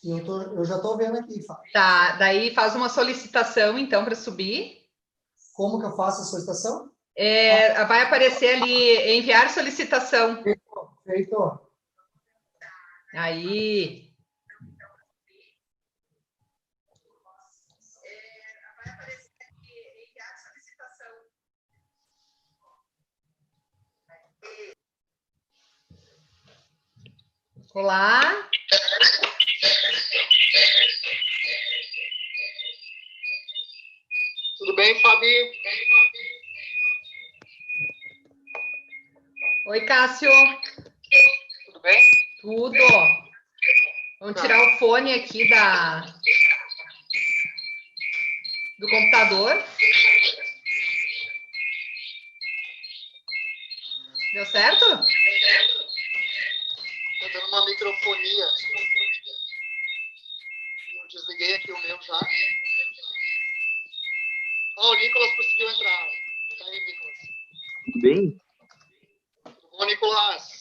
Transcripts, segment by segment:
Eu já estou vendo aqui, Fábio. Tá, daí faz uma solicitação, então, para subir. Como que eu faço a solicitação? Vai aparecer ali, enviar solicitação. Feito. Aí. Olá. Tudo bem, Fabi? Oi, Cássio. Tudo bem? Tudo. Vamos tirar o fone aqui do computador. Deu certo? Estou dando uma microfonia. Eu desliguei aqui o meu já. O Nicolas conseguiu entrar. Tá aí, Nicolas. Tudo bem? Tudo bom, Nicolas?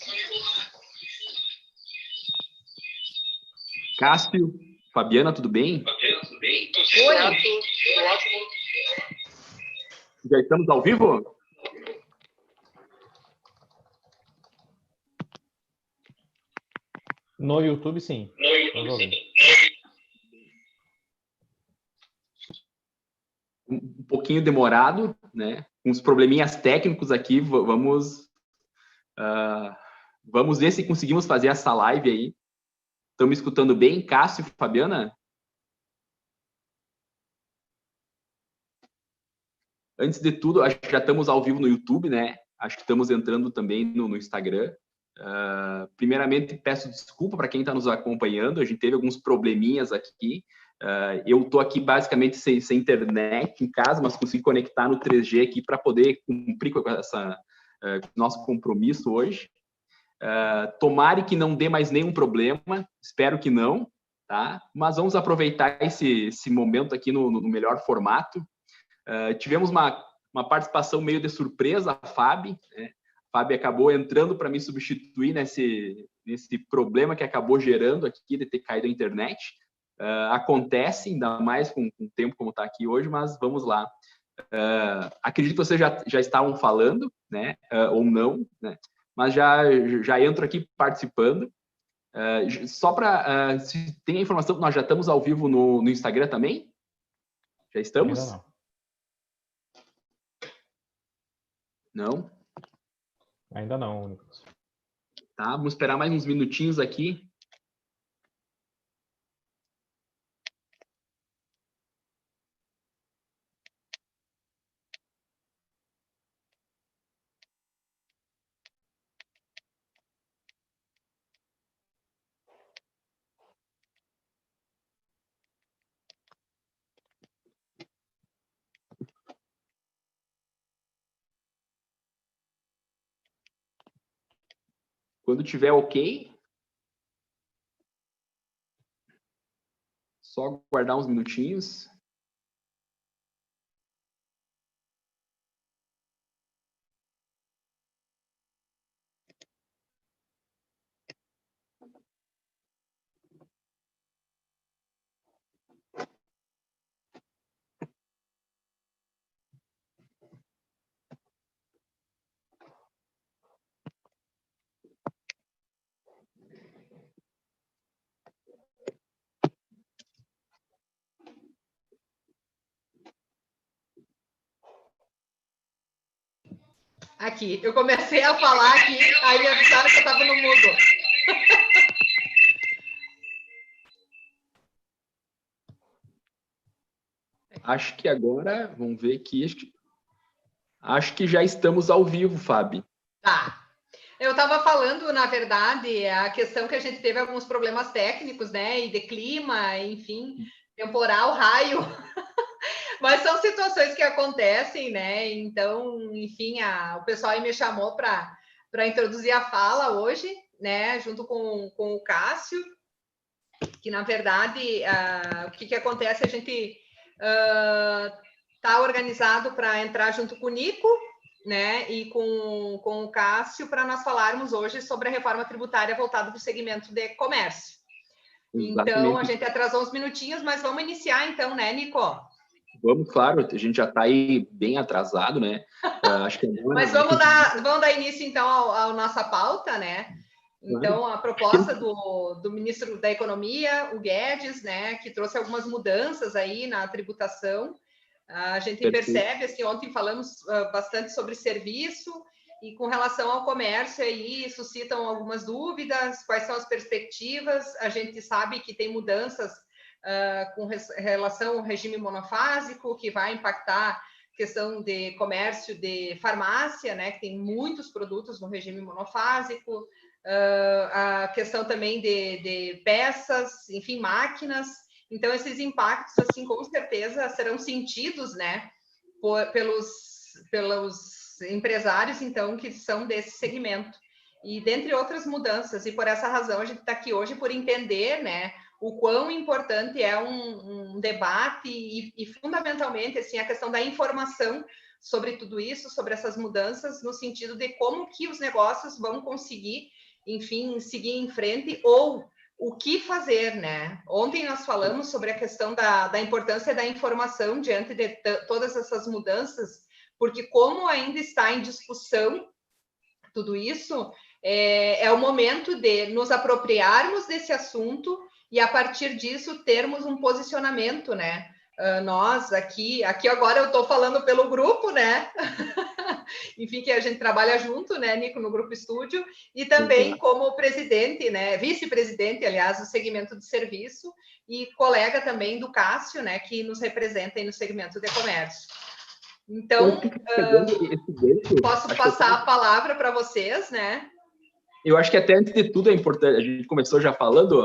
Cássio, Fabiana, tudo bem? Tudo bem? Tudo certo, tudo ótimo. Já estamos ao vivo? No YouTube, sim. Um pouquinho demorado, né? Uns probleminhas técnicos aqui. Vamos ver se conseguimos fazer essa live aí. Estão me escutando bem, Cássio, Fabiana? Antes de tudo, acho que já estamos ao vivo no YouTube, né? Acho que estamos entrando também no Instagram. Primeiramente, peço desculpa para quem está nos acompanhando. A gente teve alguns probleminhas aqui. Eu estou aqui basicamente sem internet em casa, mas consegui conectar no 3G aqui para poder cumprir com nosso compromisso hoje. Tomara que não dê mais nenhum problema, espero que não, tá? Mas vamos aproveitar esse momento aqui no melhor formato. Tivemos uma participação meio de surpresa, a Fábio, né? A Fábio acabou entrando para me substituir nesse problema que acabou gerando aqui de ter caído a internet. Acontece, ainda mais com o tempo como está aqui hoje, mas vamos lá. Acredito que vocês já estavam falando, né? Ou não, né? Mas já entro aqui participando. Só para... se tem a informação que nós já estamos ao vivo no Instagram também? Já estamos? Ainda não. Não? Ainda não, Nicolas. Tá, vamos esperar mais uns minutinhos aqui. Quando tiver ok, só guardar uns minutinhos. Aqui, eu comecei a falar aqui, aí me avisaram que eu estava no mudo. Acho que agora, vamos ver aqui, acho que já estamos ao vivo, Fábio. Tá. Eu estava falando, na verdade, a questão que a gente teve alguns problemas técnicos, né, e de clima, enfim, temporal, raio, mas são situações que acontecem, né, então, enfim, o pessoal aí me chamou para introduzir a fala hoje, né, junto com o Cássio, que, na verdade, o que acontece, a gente está organizado para entrar junto com o Nico, né, e com o Cássio, para nós falarmos hoje sobre a reforma tributária voltada para o segmento de comércio. Então, a gente atrasou uns minutinhos, mas vamos iniciar então, né, Nico? Vamos, claro, a gente já está aí bem atrasado, né? Acho que agora... Mas vamos dar início então à nossa pauta, né? Então, a proposta do ministro da Economia, o Guedes, né, que trouxe algumas mudanças aí na tributação. A gente percebe, assim, ontem falamos bastante sobre serviço, e com relação ao comércio aí suscitam algumas dúvidas, quais são as perspectivas. A gente sabe que tem mudanças com relação ao regime monofásico, que vai impactar a questão de comércio de farmácia, né, que tem muitos produtos no regime monofásico, a questão também de peças, enfim, máquinas. Então, esses impactos, assim, com certeza serão sentidos, né, pelos empresários, então, que são desse segmento. E dentre outras mudanças, e por essa razão a gente está aqui hoje por entender, né, o quão importante é um debate e fundamentalmente, assim, a questão da informação sobre tudo isso, sobre essas mudanças, no sentido de como que os negócios vão conseguir, enfim, seguir em frente, ou o que fazer, né? Ontem nós falamos sobre a questão da importância da informação diante de todas essas mudanças, porque como ainda está em discussão tudo isso, é o momento de nos apropriarmos desse assunto e, a partir disso, termos um posicionamento, né? Nós aqui agora eu estou falando pelo grupo, né? Enfim, que a gente trabalha junto, né, Nico, no Grupo Estúdio, e também como presidente, né, vice-presidente, aliás, do segmento de serviço, e colega também do Cássio, né, que nos representa aí no segmento de comércio. Então, posso passar a palavra para vocês, né? Eu acho que até antes de tudo é importante, a gente começou já falando,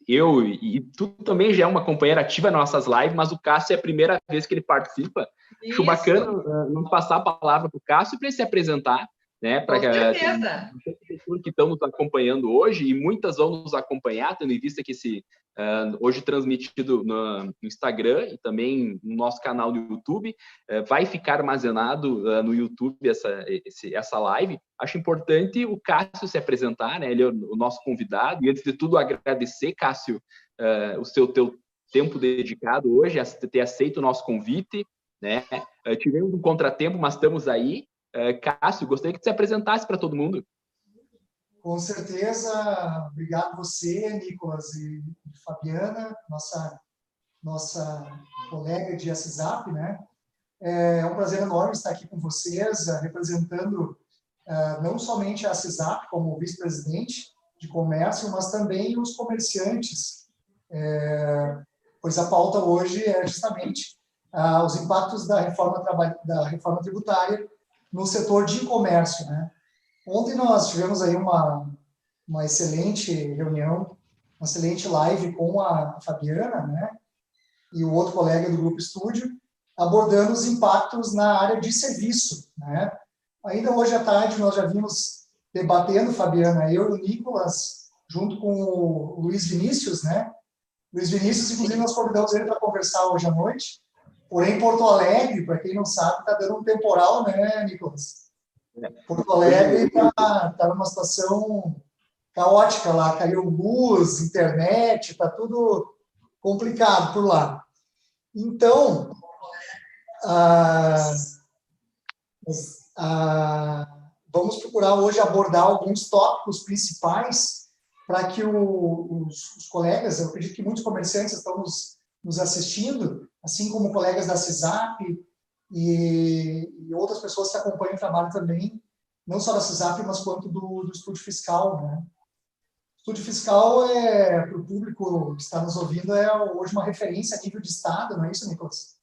eu e tu também já é uma companheira ativa nas nossas lives, mas o Cássio é a primeira vez que ele participa. Isso. Acho bacana não passar a palavra para o Cássio para ele se apresentar, né? Com certeza. Que estão nos acompanhando hoje, e muitas vão nos acompanhar, tendo em vista que hoje transmitido no Instagram e também no nosso canal do YouTube, vai ficar armazenado no YouTube essa live. Acho importante o Cássio se apresentar, né? Ele é o nosso convidado, e antes de tudo agradecer, Cássio, o teu tempo dedicado hoje, a ter aceito o nosso convite, né? Tivemos um contratempo, mas estamos aí. Cássio, gostaria que você se apresentasse para todo mundo. Com certeza, obrigado você, Nicolas e Fabiana, nossa colega de WhatsApp, né? É um prazer enorme estar aqui com vocês, representando não somente a WhatsApp como vice-presidente de comércio, mas também os comerciantes, pois a pauta hoje é justamente os impactos da reforma tributária no setor de comércio, né? Ontem nós tivemos aí uma excelente reunião, uma excelente live com a Fabiana, né? E o outro colega do Grupo Estúdio, abordando os impactos na área de serviço, né? Ainda hoje à tarde nós já vimos debatendo, Fabiana, eu e o Nicolas, junto com o Luiz Vinícius, né? Luiz Vinícius, inclusive, nós convidamos ele para conversar hoje à noite. Porém, Porto Alegre, para quem não sabe, está dando um temporal, né, Nicolas? Porto Alegre está numa situação caótica lá, caiu luz, internet, está tudo complicado por lá. Então, vamos procurar hoje abordar alguns tópicos principais para que os colegas, eu acredito que muitos comerciantes estão nos assistindo, assim como colegas da CISAP e outras pessoas que acompanham o trabalho também, não só da CISAP, mas quanto do Estúdio Fiscal, né? O Estúdio Fiscal, para o público que está nos ouvindo, é hoje uma referência a nível de Estado, não é isso, Nicolas?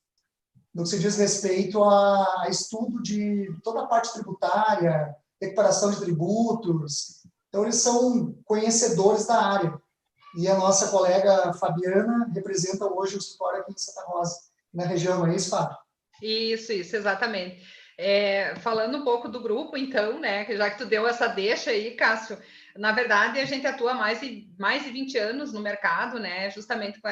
No que se diz respeito a estudo de toda a parte tributária, recuperação de tributos. Então, eles são conhecedores da área. E a nossa colega Fabiana representa hoje o escritório aqui em Santa Rosa, na região, não é isso, Fábio? Isso, exatamente. Falando um pouco do grupo, então, né, já que tu deu essa deixa aí, Cássio, na verdade, a gente atua mais de 20 anos no mercado, né, justamente com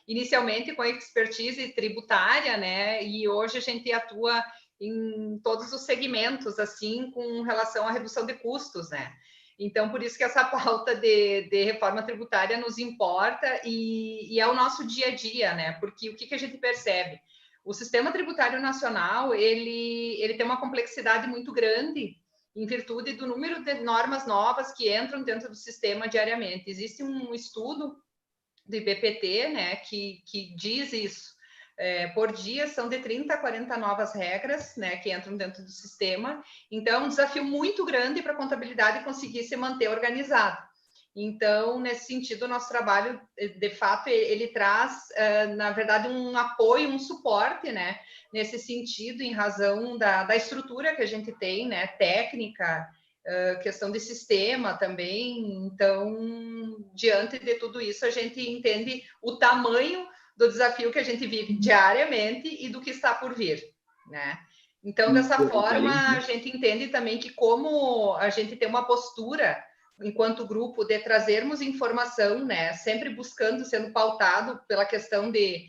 inicialmente com a expertise tributária, né, e hoje a gente atua em todos os segmentos, assim, com relação à redução de custos, né. Então, por isso que essa pauta de reforma tributária nos importa e é o nosso dia a dia, né? Porque o que a gente percebe? O sistema tributário nacional, ele tem uma complexidade muito grande em virtude do número de normas novas que entram dentro do sistema diariamente. Existe um estudo do IBPT, né, que diz isso. Por dia são de 30 a 40 novas regras, né, que entram dentro do sistema. Então, é um desafio muito grande para a contabilidade conseguir se manter organizado. Então, nesse sentido, o nosso trabalho, de fato, ele traz, na verdade, um apoio, um suporte, né, nesse sentido, em razão da estrutura que a gente tem, né, técnica, questão de sistema também. Então, diante de tudo isso, a gente entende o tamanho do desafio que a gente vive diariamente e do que está por vir, né? Então, dessa forma, a gente entende também que como a gente tem uma postura, enquanto grupo, de trazermos informação, né? Sempre buscando, sendo pautado pela questão de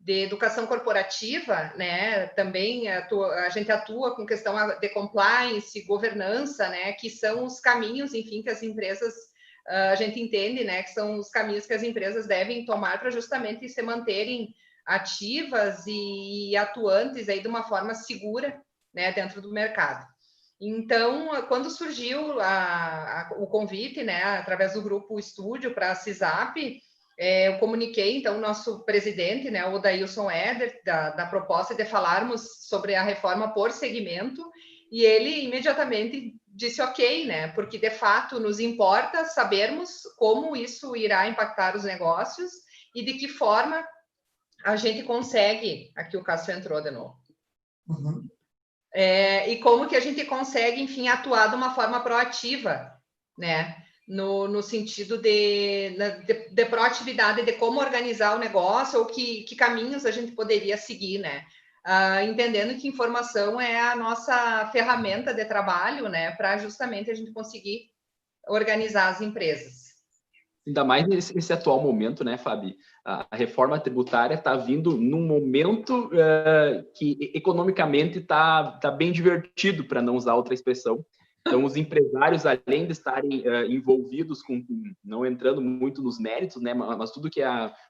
educação corporativa, né? Também a gente atua com questão de compliance, governança, né? Que são os caminhos, enfim, que as empresas, a gente entende, né? Que são os caminhos que as empresas devem tomar para justamente se manterem ativas e atuantes aí de uma forma segura, né? Dentro do mercado. Então, quando surgiu o convite, né? Através do grupo Estúdio para a CISAP, eu comuniquei, então, o nosso presidente, né, o Dailson Eder, da proposta de falarmos sobre a reforma por segmento, e ele imediatamente disse ok, né, porque, de fato, nos importa sabermos como isso irá impactar os negócios e de que forma a gente consegue... Aqui o Cássio entrou de novo. Uhum. E como que a gente consegue, enfim, atuar de uma forma proativa, né, no sentido de proatividade, de como organizar o negócio ou que caminhos a gente poderia seguir, né? Entendendo que informação é a nossa ferramenta de trabalho, né? Para justamente a gente conseguir organizar as empresas. Ainda mais nesse atual momento, né, Fabi? A reforma tributária está vindo num momento que economicamente está bem divertido, para não usar outra expressão. Então, os empresários, além de estarem envolvidos não entrando muito nos méritos, né, mas tudo que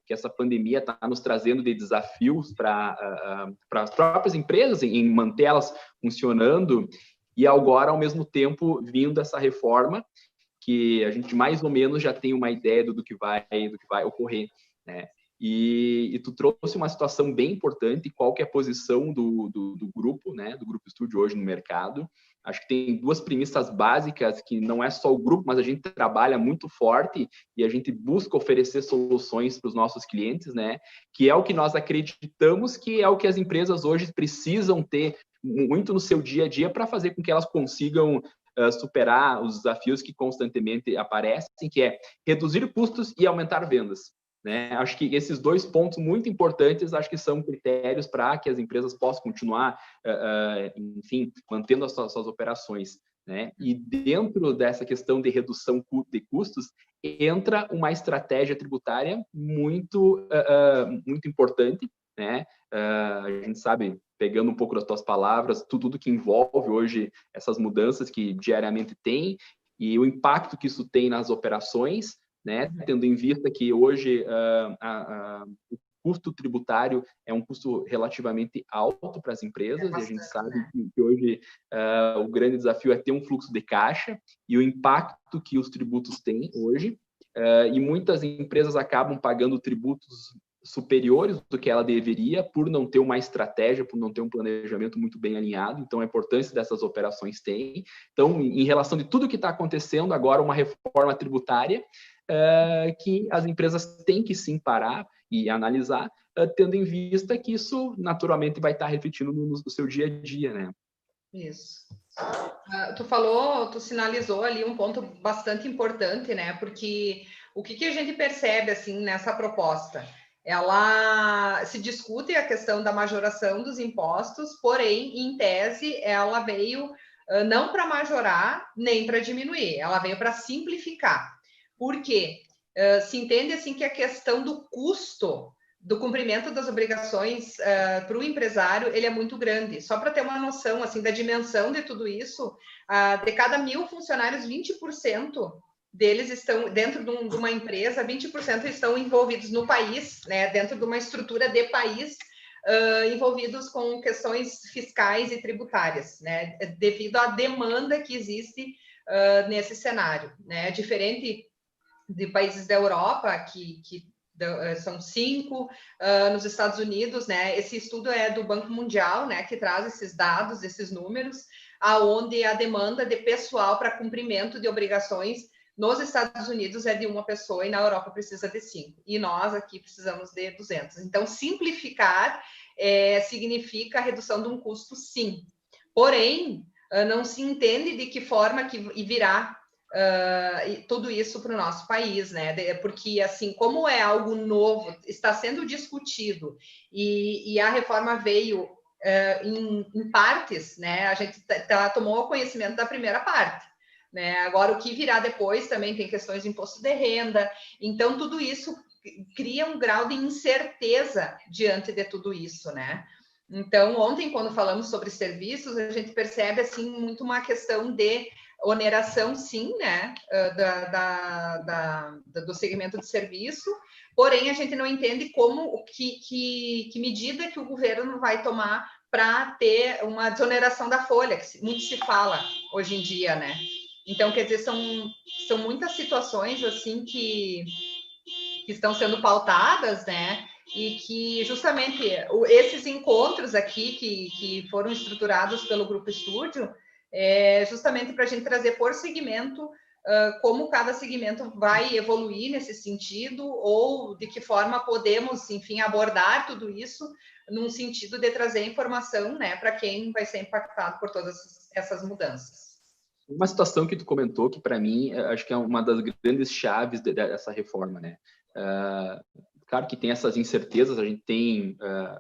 essa pandemia está nos trazendo de desafios para as próprias empresas, em mantê-las funcionando, e agora, ao mesmo tempo, vindo essa reforma, que a gente mais ou menos já tem uma ideia do que vai ocorrer, né? E tu trouxe uma situação bem importante, qual que é a posição do grupo, né? Do Grupo Estúdio hoje no mercado. Acho que tem duas premissas básicas, que não é só o grupo, mas a gente trabalha muito forte e a gente busca oferecer soluções para os nossos clientes, né? Que é o que nós acreditamos que é o que as empresas hoje precisam ter muito no seu dia a dia para fazer com que elas consigam superar os desafios que constantemente aparecem, que é reduzir custos e aumentar vendas, né? Acho que esses dois pontos muito importantes, acho que são critérios para que as empresas possam continuar, enfim, mantendo as suas operações, né? E dentro dessa questão de redução de custos, entra uma estratégia tributária muito importante, né? A gente sabe, pegando um pouco das tuas palavras, tudo que envolve hoje essas mudanças que diariamente tem e o impacto que isso tem nas operações, né? Tendo em vista que hoje o custo tributário é um custo relativamente alto para as empresas, e a gente sabe que hoje o grande desafio é ter um fluxo de caixa e o impacto que os tributos têm hoje, e muitas empresas acabam pagando tributos superiores do que ela deveria, por não ter uma estratégia, por não ter um planejamento muito bem alinhado. Então, a importância dessas operações tem. Então, em relação de tudo que está acontecendo agora, uma reforma tributária que as empresas têm que sim parar e analisar, tendo em vista que isso naturalmente vai estar refletindo no seu dia a dia, né? Isso. Tu sinalizou ali um ponto bastante importante, né? Porque o que a gente percebe, assim, nessa proposta? Ela se discute a questão da majoração dos impostos, porém, em tese, ela veio não para majorar, nem para diminuir, ela veio para simplificar. Por quê? Se entende, assim, que a questão do custo do cumprimento das obrigações para o empresário, ele é muito grande. Só para ter uma noção assim da dimensão de tudo isso, de cada 1.000 funcionários, 20% deles estão dentro de uma empresa, 20% estão envolvidos no país, né, dentro de uma estrutura de país, envolvidos com questões fiscais e tributárias, né, devido à demanda que existe nesse cenário, né, diferente de países da Europa, que são 5, nos Estados Unidos, né? Esse estudo é do Banco Mundial, né? Que traz esses dados, esses números, aonde a demanda de pessoal para cumprimento de obrigações nos Estados Unidos é de 1 pessoa e na Europa precisa de 5. E nós aqui precisamos de 200. Então, simplificar significa a redução de um custo, sim. Porém, não se entende de que forma que virá tudo isso para o nosso país, né? Porque, assim, como é algo novo, está sendo discutido e a reforma veio em partes, né? A gente tomou conhecimento da primeira parte, né? Agora, o que virá depois também tem questões de imposto de renda, então tudo isso cria um grau de incerteza diante de tudo isso, né? Então, ontem, quando falamos sobre serviços, a gente percebe, assim, muito uma questão de oneração, sim, né, do segmento de serviço, porém a gente não entende como, que medida que o governo vai tomar para ter uma desoneração da folha, que muito se fala hoje em dia, né? Então, quer dizer, são muitas situações, assim, que estão sendo pautadas, né, e que justamente esses encontros aqui que foram estruturados pelo Grupo Estúdio, justamente para a gente trazer por segmento como cada segmento vai evoluir nesse sentido, ou de que forma podemos, enfim, abordar tudo isso num sentido de trazer informação, né, para quem vai ser impactado por todas essas mudanças. Uma situação que tu comentou, que para mim, acho que é uma das grandes chaves dessa reforma, né? Claro que tem essas incertezas, a gente tem...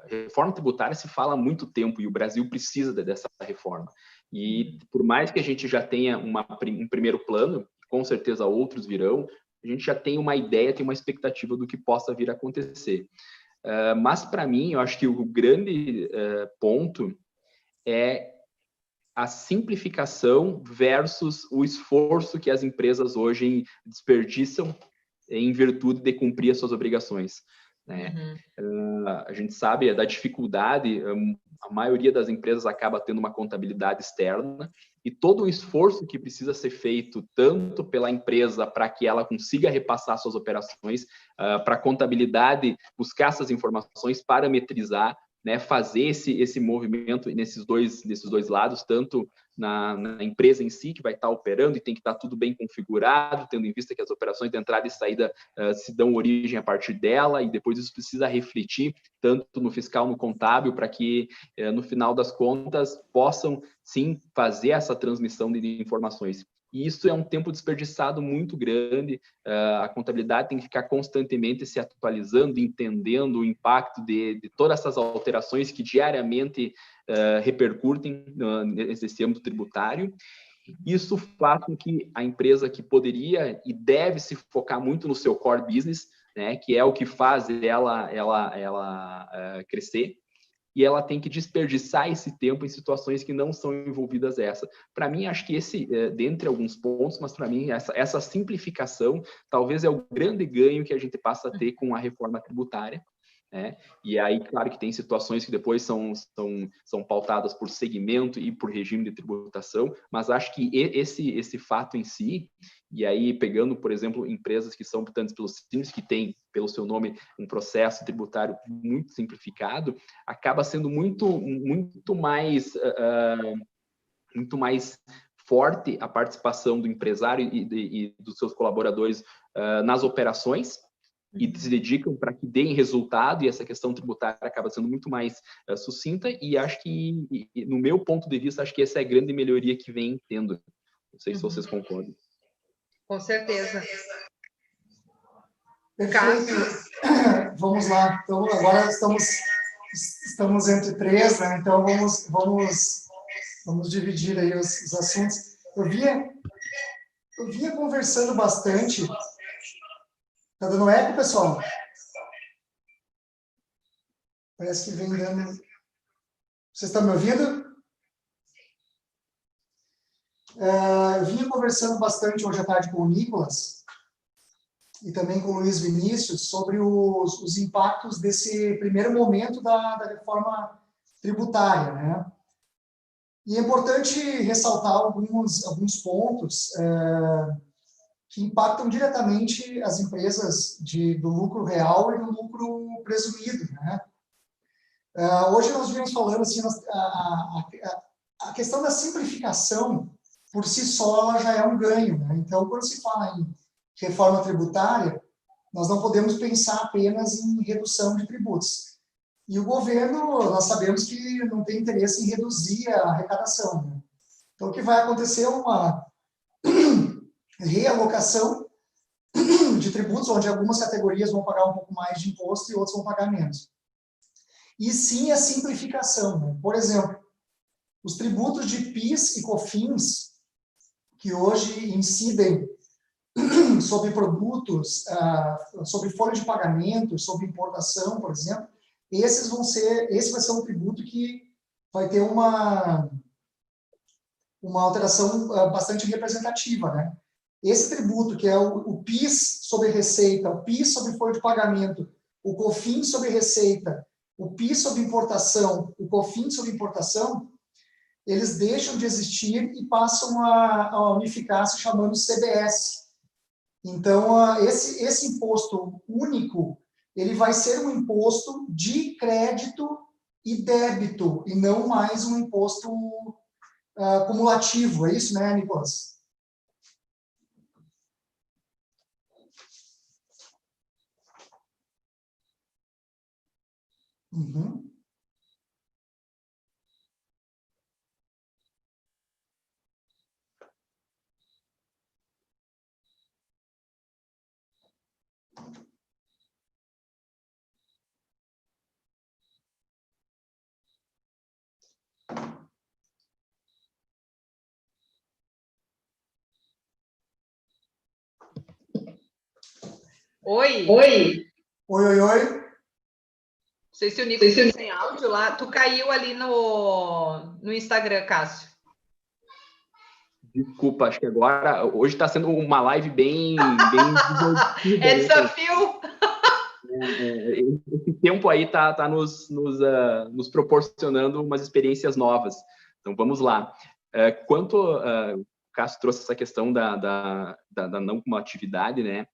reforma tributária se fala há muito tempo e o Brasil precisa dessa reforma. E por mais que a gente já tenha um primeiro plano, com certeza outros virão, a gente já tem uma ideia, tem uma expectativa do que possa vir a acontecer. Mas, para mim, eu acho que o grande ponto é a simplificação versus o esforço que as empresas hoje desperdiçam em virtude de cumprir as suas obrigações, né? A gente sabe da dificuldade, a maioria das empresas acaba tendo uma contabilidade externa e todo o esforço que precisa ser feito tanto pela empresa para que ela consiga repassar suas operações, para a contabilidade buscar essas informações, parametrizar, né, fazer esse movimento nesses dois lados, tanto na empresa em si, que vai estar operando e tem que estar tudo bem configurado, tendo em vista que as operações de entrada e saída se dão origem a partir dela, e depois isso precisa refletir tanto no fiscal, no contábil, para que, no final das contas, possam, sim, fazer essa transmissão de informações. E isso é um tempo desperdiçado muito grande, a contabilidade tem que ficar constantemente se atualizando, entendendo o impacto de todas essas alterações que diariamente repercutem nesse âmbito tributário. Isso faz com que a empresa que poderia e deve se focar muito no seu core business, né, que é o que faz ela crescer, e ela tem que desperdiçar esse tempo em situações que não são envolvidas essa. Para mim, acho que esse, dentre alguns pontos, mas para mim, essa simplificação talvez é o grande ganho que a gente passa a ter com a reforma tributária, né? E aí, claro que tem situações que depois são pautadas por segmento e por regime de tributação, mas acho que esse fato em si, e aí pegando, por exemplo, empresas que são optantes pelo Simples, que tem, pelo seu nome, um processo tributário muito simplificado, acaba sendo muito mais forte a participação do empresário e dos seus colaboradores nas operações, e se dedicam para que deem resultado, e essa questão tributária acaba sendo muito mais sucinta, e acho que, no meu ponto de vista, acho que essa é a grande melhoria que vem tendo. Não sei se vocês concordam. Com certeza. Perfeito. Vamos lá. Então, agora estamos entre 3, né? Então, vamos dividir aí os assuntos. Eu vinha conversando bastante. Tá dando eco, pessoal? Parece que vem dando... Vocês estão me ouvindo? Eu vinha conversando bastante hoje à tarde com o Nicolas e também com o Luiz Vinícius sobre os impactos desse primeiro momento da reforma tributária, né? E é importante ressaltar alguns pontos que impactam diretamente as empresas do lucro real e do lucro presumido, né? Hoje nós viemos falando assim, a questão da simplificação por si só ela já é um ganho, né? Então, quando se fala em reforma tributária, nós não podemos pensar apenas em redução de tributos. E o governo, nós sabemos que não tem interesse em reduzir a arrecadação, né? Então, o que vai acontecer é uma realocação de tributos, onde algumas categorias vão pagar um pouco mais de imposto e outras vão pagar menos. E sim a simplificação, né? Por exemplo, os tributos de PIS e COFINS, que hoje incidem sobre produtos, sobre folha de pagamento, sobre importação, por exemplo, esse vai ser um tributo que vai ter uma alteração bastante representativa, né? Esse tributo, que é o PIS sobre receita, o PIS sobre folha de pagamento, o COFINS sobre receita, o PIS sobre importação, o COFINS sobre importação, eles deixam de existir e passam a unificar, se chamando CBS. Então, esse imposto único, ele vai ser um imposto de crédito e débito, e não mais um imposto cumulativo. É isso, né, Nicolas? Uhum. Oi. Oi. Não sei se o Nicolas está sem áudio lá. Tu caiu ali no Instagram, Cássio. Desculpa, acho que agora... Hoje está sendo uma live bem É desafio? Esse tempo aí tá nos proporcionando umas experiências novas. Então, vamos lá. Quanto o Cássio trouxe essa questão da não cumulatividade, né?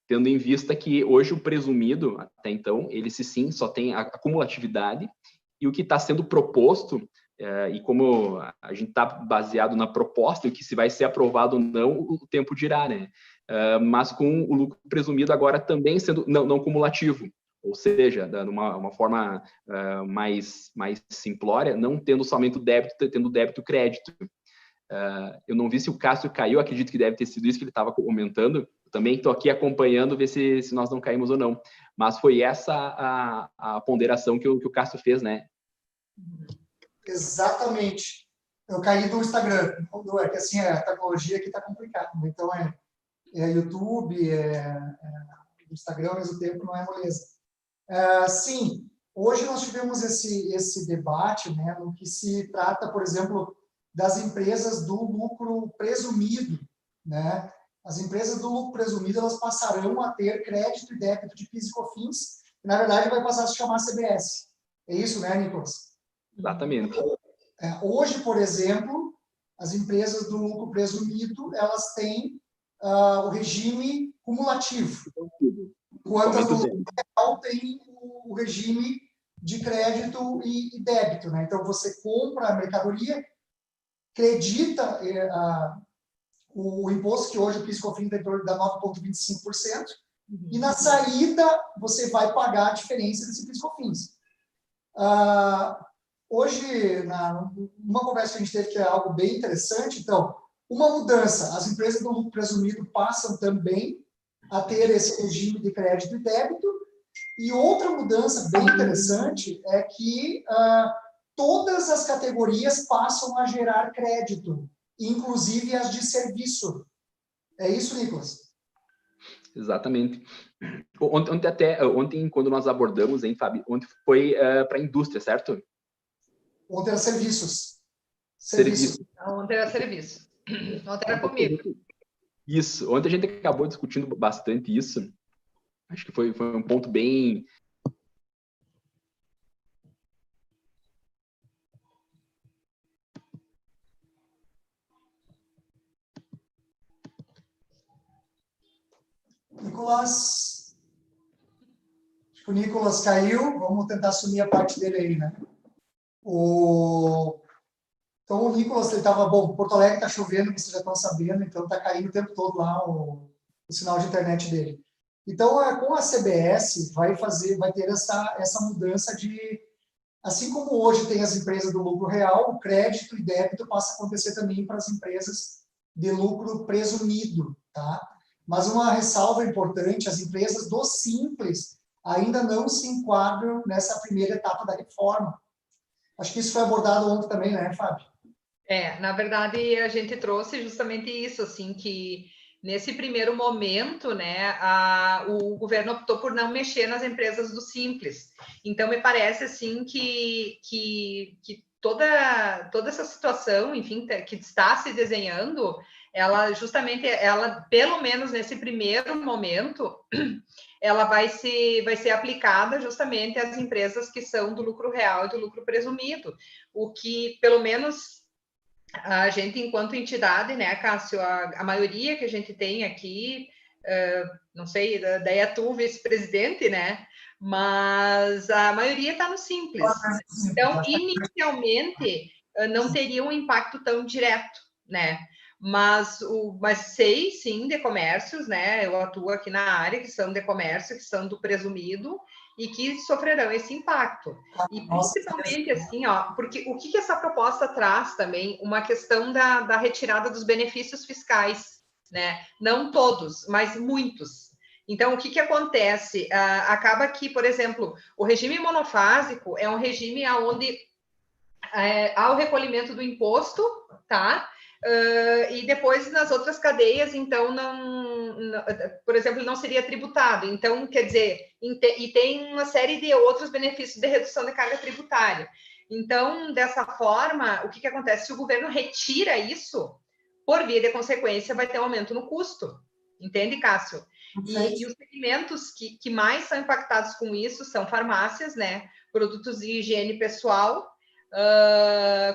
Tendo em vista que hoje o presumido, até então, ele sim só tem a cumulatividade, e o que está sendo proposto, e como a gente está baseado na proposta, e o que se vai ser aprovado ou não, o tempo dirá, né? Mas com o lucro presumido agora também sendo não cumulativo, ou seja, dando uma forma mais simplória, não tendo somente o débito, tendo débito e crédito. Eu não vi se o Cássio caiu, acredito que deve ter sido isso que ele estava comentando. Eu também estou aqui acompanhando, ver se nós não caímos ou não. Mas foi essa a ponderação que o Cássio fez, né? Exatamente. Eu caí do Instagram. É que assim, a tecnologia aqui está complicada. Então, YouTube, Instagram ao mesmo tempo, não é moleza. Sim, hoje nós tivemos esse debate, né, no que se trata, por exemplo, das empresas do lucro presumido, né? As empresas do lucro presumido, elas passarão a ter crédito e débito de PIS e COFINS, que na verdade vai passar a se chamar CBS. É isso, né, Nicolas? Exatamente. Hoje, por exemplo, as empresas do lucro presumido, elas têm o regime cumulativo, enquanto as do lucro real têm o regime de crédito e débito, né? Então, você compra a mercadoria, credita o imposto, que hoje o PIS e COFINS dá 9,25%, e na saída você vai pagar a diferença desse PIS e COFINS. Hoje, numa conversa que a gente teve, que é algo bem interessante, então, uma mudança, as empresas do lucro presumido passam também a ter esse regime de crédito e débito, e outra mudança bem interessante é que todas as categorias passam a gerar crédito, inclusive as de serviço. É isso, Nicolas? Exatamente. Ontem, quando nós abordamos, hein, Fábio? Ontem foi para a indústria, certo? Ontem era serviços. Serviço. Ontem era serviço. Ontem era comigo. Isso. Ontem a gente acabou discutindo bastante isso. Acho que foi um ponto bem... Nicolas. Acho que o Nicolas caiu. Vamos tentar assumir a parte dele aí, né? Então, o Nicolas, ele estava... Bom, Porto Alegre está chovendo, vocês já estão sabendo, então está caindo o tempo todo lá o sinal de internet dele. Então, com a CBS, vai ter essa mudança de... Assim como hoje tem as empresas do lucro real, o crédito e débito passa a acontecer também para as empresas de lucro presumido, tá? Mas uma ressalva importante, as empresas do Simples ainda não se enquadram nessa primeira etapa da reforma. Acho que isso foi abordado ontem também, né, Fábio? Na verdade, a gente trouxe justamente isso, assim, que nesse primeiro momento, né, o governo optou por não mexer nas empresas do Simples. Então, me parece, assim, que toda essa situação, enfim, que está se desenhando, ela, pelo menos nesse primeiro momento, ela vai ser aplicada justamente às empresas que são do lucro real e do lucro presumido, o que, pelo menos, a gente, enquanto entidade, né, Cássio, a maioria que a gente tem aqui, não sei, daí é tu, vice-presidente, né, mas a maioria está no Simples. Então, inicialmente, não teria um impacto tão direto, né, mas sei, sim, de comércios, né, eu atuo aqui na área, que são de comércio, que são do presumido, e que sofrerão esse impacto. E principalmente assim, porque o que essa proposta traz também? Uma questão da retirada dos benefícios fiscais, né? Não todos, mas muitos. Então, o que acontece? Acaba que, por exemplo, o regime monofásico é um regime onde há o recolhimento do imposto, tá? E depois nas outras cadeias, então, por exemplo, não seria tributado. Então, quer dizer, e tem uma série de outros benefícios de redução de carga tributária. Então, dessa forma, o que acontece? Se o governo retira isso, por via de consequência, vai ter um aumento no custo. Entende, Cássio? E os segmentos que mais são impactados com isso são farmácias, né? Produtos de higiene pessoal,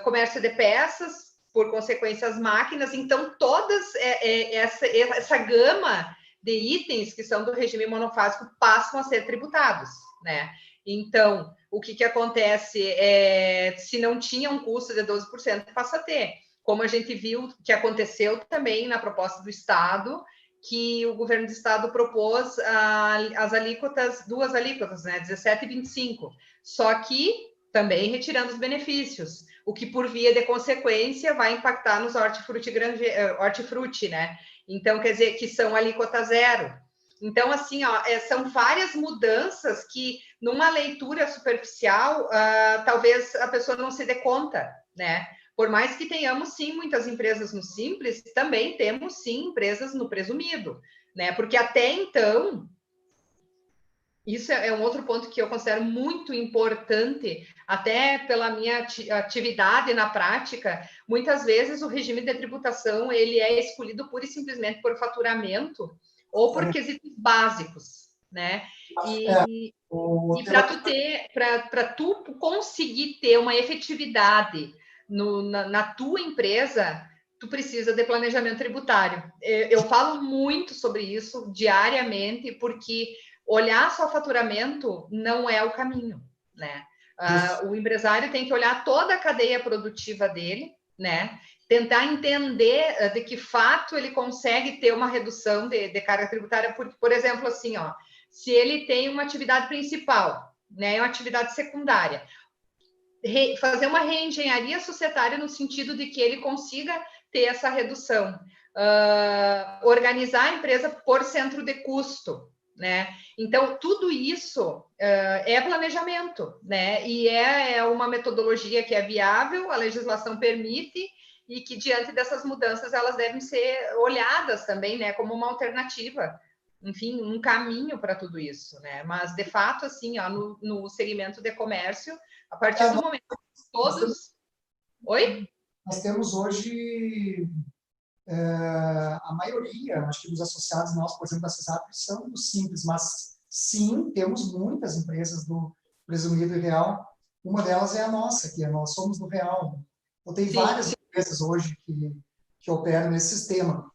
comércio de peças, por consequência, as máquinas. Então, todas essa gama de itens que são do regime monofásico passam a ser tributados, né? Então, o que acontece? Se não tinha um custo de 12%, passa a ter. Como a gente viu que aconteceu também na proposta do Estado, que o governo do Estado propôs as alíquotas, duas alíquotas, né? 17 e 25. Só que também retirando os benefícios, o que, por via de consequência, vai impactar nos hortifruti, né? Então, quer dizer, que são alíquota zero. Então, assim, são várias mudanças que, numa leitura superficial, talvez a pessoa não se dê conta, né? Por mais que tenhamos, sim, muitas empresas no Simples, também temos, sim, empresas no presumido, né? Porque até então... Isso é um outro ponto que eu considero muito importante, até pela minha atividade na prática. Muitas vezes o regime de tributação ele é escolhido pura e simplesmente por faturamento ou por quesitos básicos, né? E para tu conseguir ter uma efetividade na tua empresa, tu precisa de planejamento tributário. Eu falo muito sobre isso diariamente, porque olhar só faturamento não é o caminho, né? O empresário tem que olhar toda a cadeia produtiva dele, né? Tentar entender de que fato ele consegue ter uma redução de carga tributária, por exemplo, assim, se ele tem uma atividade principal, né, uma atividade secundária, fazer uma reengenharia societária no sentido de que ele consiga ter essa redução, organizar a empresa por centro de custo, né? Então, tudo isso é planejamento, né? E é uma metodologia que é viável, a legislação permite, e que, diante dessas mudanças, elas devem ser olhadas também, né? Como uma alternativa enfim, um caminho para tudo isso, né? Mas, de fato, assim, ó, no segmento de comércio, a partir do momento que todos... Oi? Nós temos hoje a maioria, acho que dos associados nossos, por exemplo, da CESAP, são do Simples, mas sim, temos muitas empresas do Presumido e Real. Uma delas é a nossa, que nós somos do Real. Eu tenho várias empresas hoje que operam nesse sistema.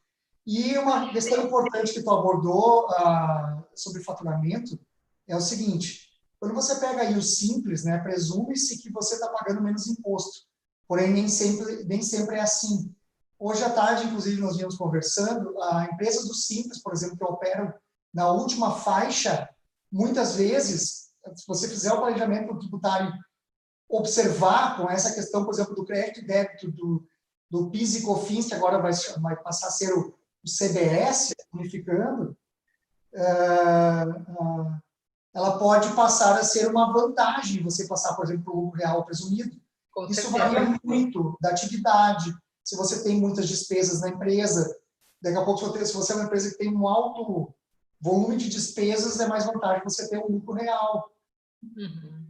E uma questão importante que tu abordou sobre faturamento é o seguinte: quando você pega aí o Simples, né, presume-se que você está pagando menos imposto. Porém, nem sempre é assim. Hoje à tarde, inclusive, nós vínhamos conversando, empresas do Simples, por exemplo, que operam na última faixa, muitas vezes, se você fizer o planejamento tributário, observar com essa questão, por exemplo, do crédito e débito do PIS e COFINS, que agora vai passar a ser o CBS, unificando, ela pode passar a ser uma vantagem você passar, por exemplo, para o lucro real presumido. Isso varia muito da atividade, se você tem muitas despesas na empresa. Daqui a pouco, se você é uma empresa que tem um alto volume de despesas, é mais vantagem você ter um lucro real. Uhum.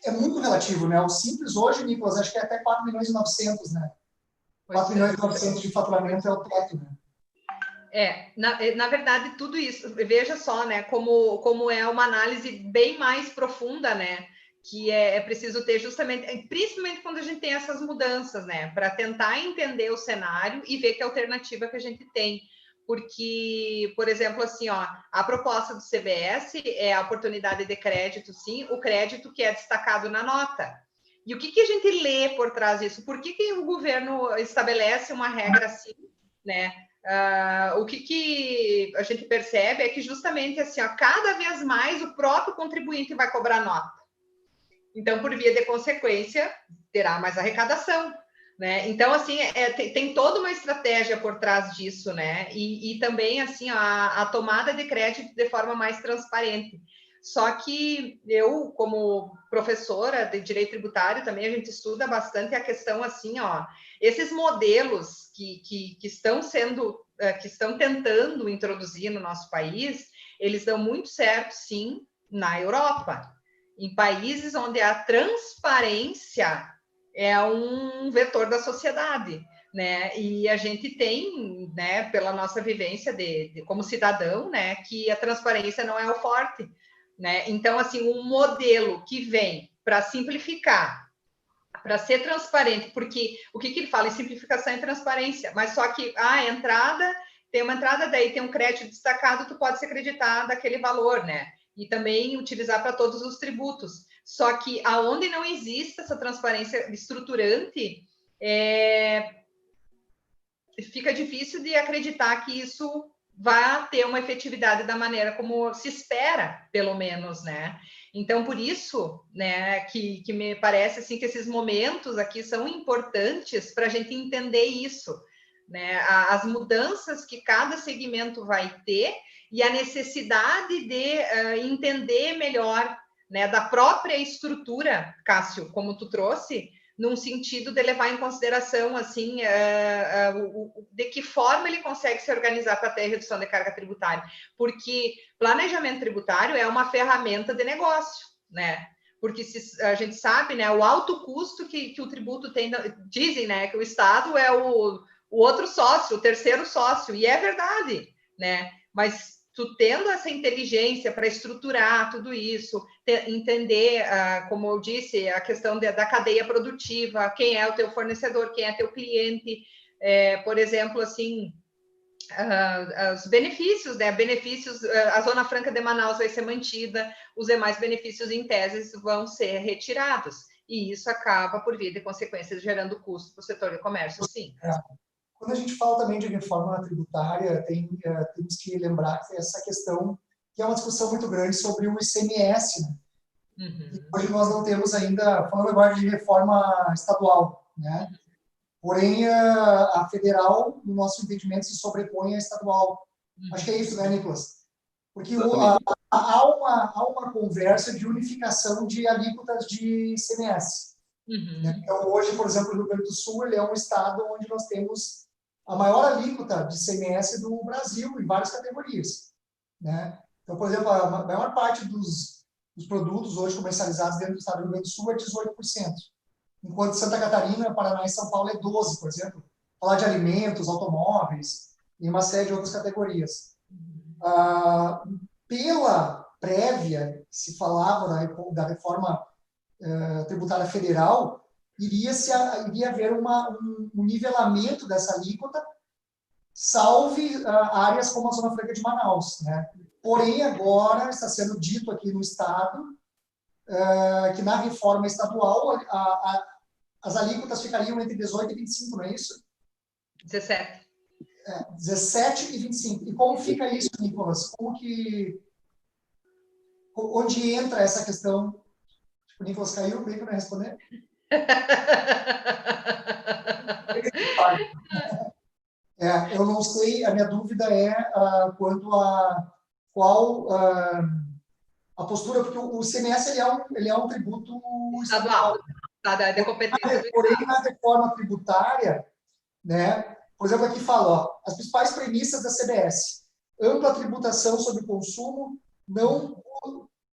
É muito relativo, né? O Simples hoje, Nicolas, acho que é até 4.900.000, né? 4.900.000 de faturamento é o teto, né? Na verdade, tudo isso, veja só, né, como é uma análise bem mais profunda, né, que é preciso ter justamente, principalmente quando a gente tem essas mudanças, né, para tentar entender o cenário e ver que alternativa que a gente tem. Porque, por exemplo, assim, ó, a proposta do CBS é a oportunidade de crédito, sim, o crédito que é destacado na nota. E o que a gente lê por trás disso? Por que o governo estabelece uma regra assim, né? O que a gente percebe é que justamente assim, ó, cada vez mais o próprio contribuinte vai cobrar nota. Então, por via de consequência, terá mais arrecadação, né? Então, assim, tem toda uma estratégia por trás disso, né? E também, assim, a tomada de crédito de forma mais transparente. Só que eu, como professora de direito tributário, também a gente estuda bastante a questão, assim, ó, esses modelos que estão tentando introduzir no nosso país, eles dão muito certo, sim, na Europa, em países onde a transparência é um vetor da sociedade, né? E a gente tem, né, pela nossa vivência como cidadão, né, que a transparência não é o forte, né? Então, assim, um modelo que vem para simplificar, para ser transparente, porque o que ele fala em simplificação e transparência, mas só que a entrada, tem uma entrada, daí tem um crédito destacado, tu pode se acreditar daquele valor, né? E também utilizar para todos os tributos. Só que aonde não existe essa transparência estruturante, fica difícil de acreditar que isso vai ter uma efetividade da maneira como se espera, pelo menos, né? Então, por isso, né, que me parece assim que esses momentos aqui são importantes para a gente entender isso, né? As mudanças que cada segmento vai ter e a necessidade de entender melhor, né, da própria estrutura, Cássio, como tu trouxe, num sentido de levar em consideração, assim, de que forma ele consegue se organizar para ter redução de carga tributária. Porque planejamento tributário é uma ferramenta de negócio, né? Porque a gente sabe, né, o alto custo que o tributo tem, dizem, né, que o Estado é o outro sócio, o terceiro sócio, e é verdade, né? Mas tu tendo essa inteligência para estruturar tudo isso, entender, como eu disse, a questão da cadeia produtiva, quem é o teu fornecedor, quem é teu cliente, por exemplo, assim, os benefícios, né? A Zona Franca de Manaus vai ser mantida, os demais benefícios em tese vão ser retirados, e isso acaba, por via de consequências, gerando custo para o setor de comércio, sim. Quando a gente fala também de reforma tributária, temos que lembrar que essa questão, que é uma discussão muito grande sobre o ICMS, né? Uhum. Hoje nós não temos ainda, falando agora de reforma estadual, né? Porém, a federal, no nosso entendimento, se sobrepõe à estadual. Acho que é isso, né, Nicolas? Porque há uma conversa de unificação de alíquotas de ICMS. Uhum. Né? Então, hoje, por exemplo, o Rio Grande do Sul ele é um estado onde nós temos a maior alíquota de ICMS do Brasil, em várias categorias. né? Então, por exemplo, a maior parte dos produtos hoje comercializados dentro do estado do Rio Grande do Sul é 18%, enquanto Santa Catarina, Paraná e São Paulo é 12%, por exemplo. Falar de alimentos, automóveis e uma série de outras categorias. Pela prévia, se falava da reforma tributária federal, iria haver um nivelamento dessa alíquota, salve áreas como a Zona Franca de Manaus, né? Porém, agora está sendo dito aqui no Estado que na reforma estadual as alíquotas ficariam entre 18 e 25, não é isso? 17. 17 e 25. E como fica isso, Nicolas? Onde entra essa questão? O Nicolas caiu, bem para responder? Eu não sei, a minha dúvida é quanto a qual a postura, porque o ICMS ele é um tributo estadual. Da competência do Porém, na reforma tributária, né, por exemplo, aqui fala, as principais premissas da CBS: ampla tributação sobre o consumo, não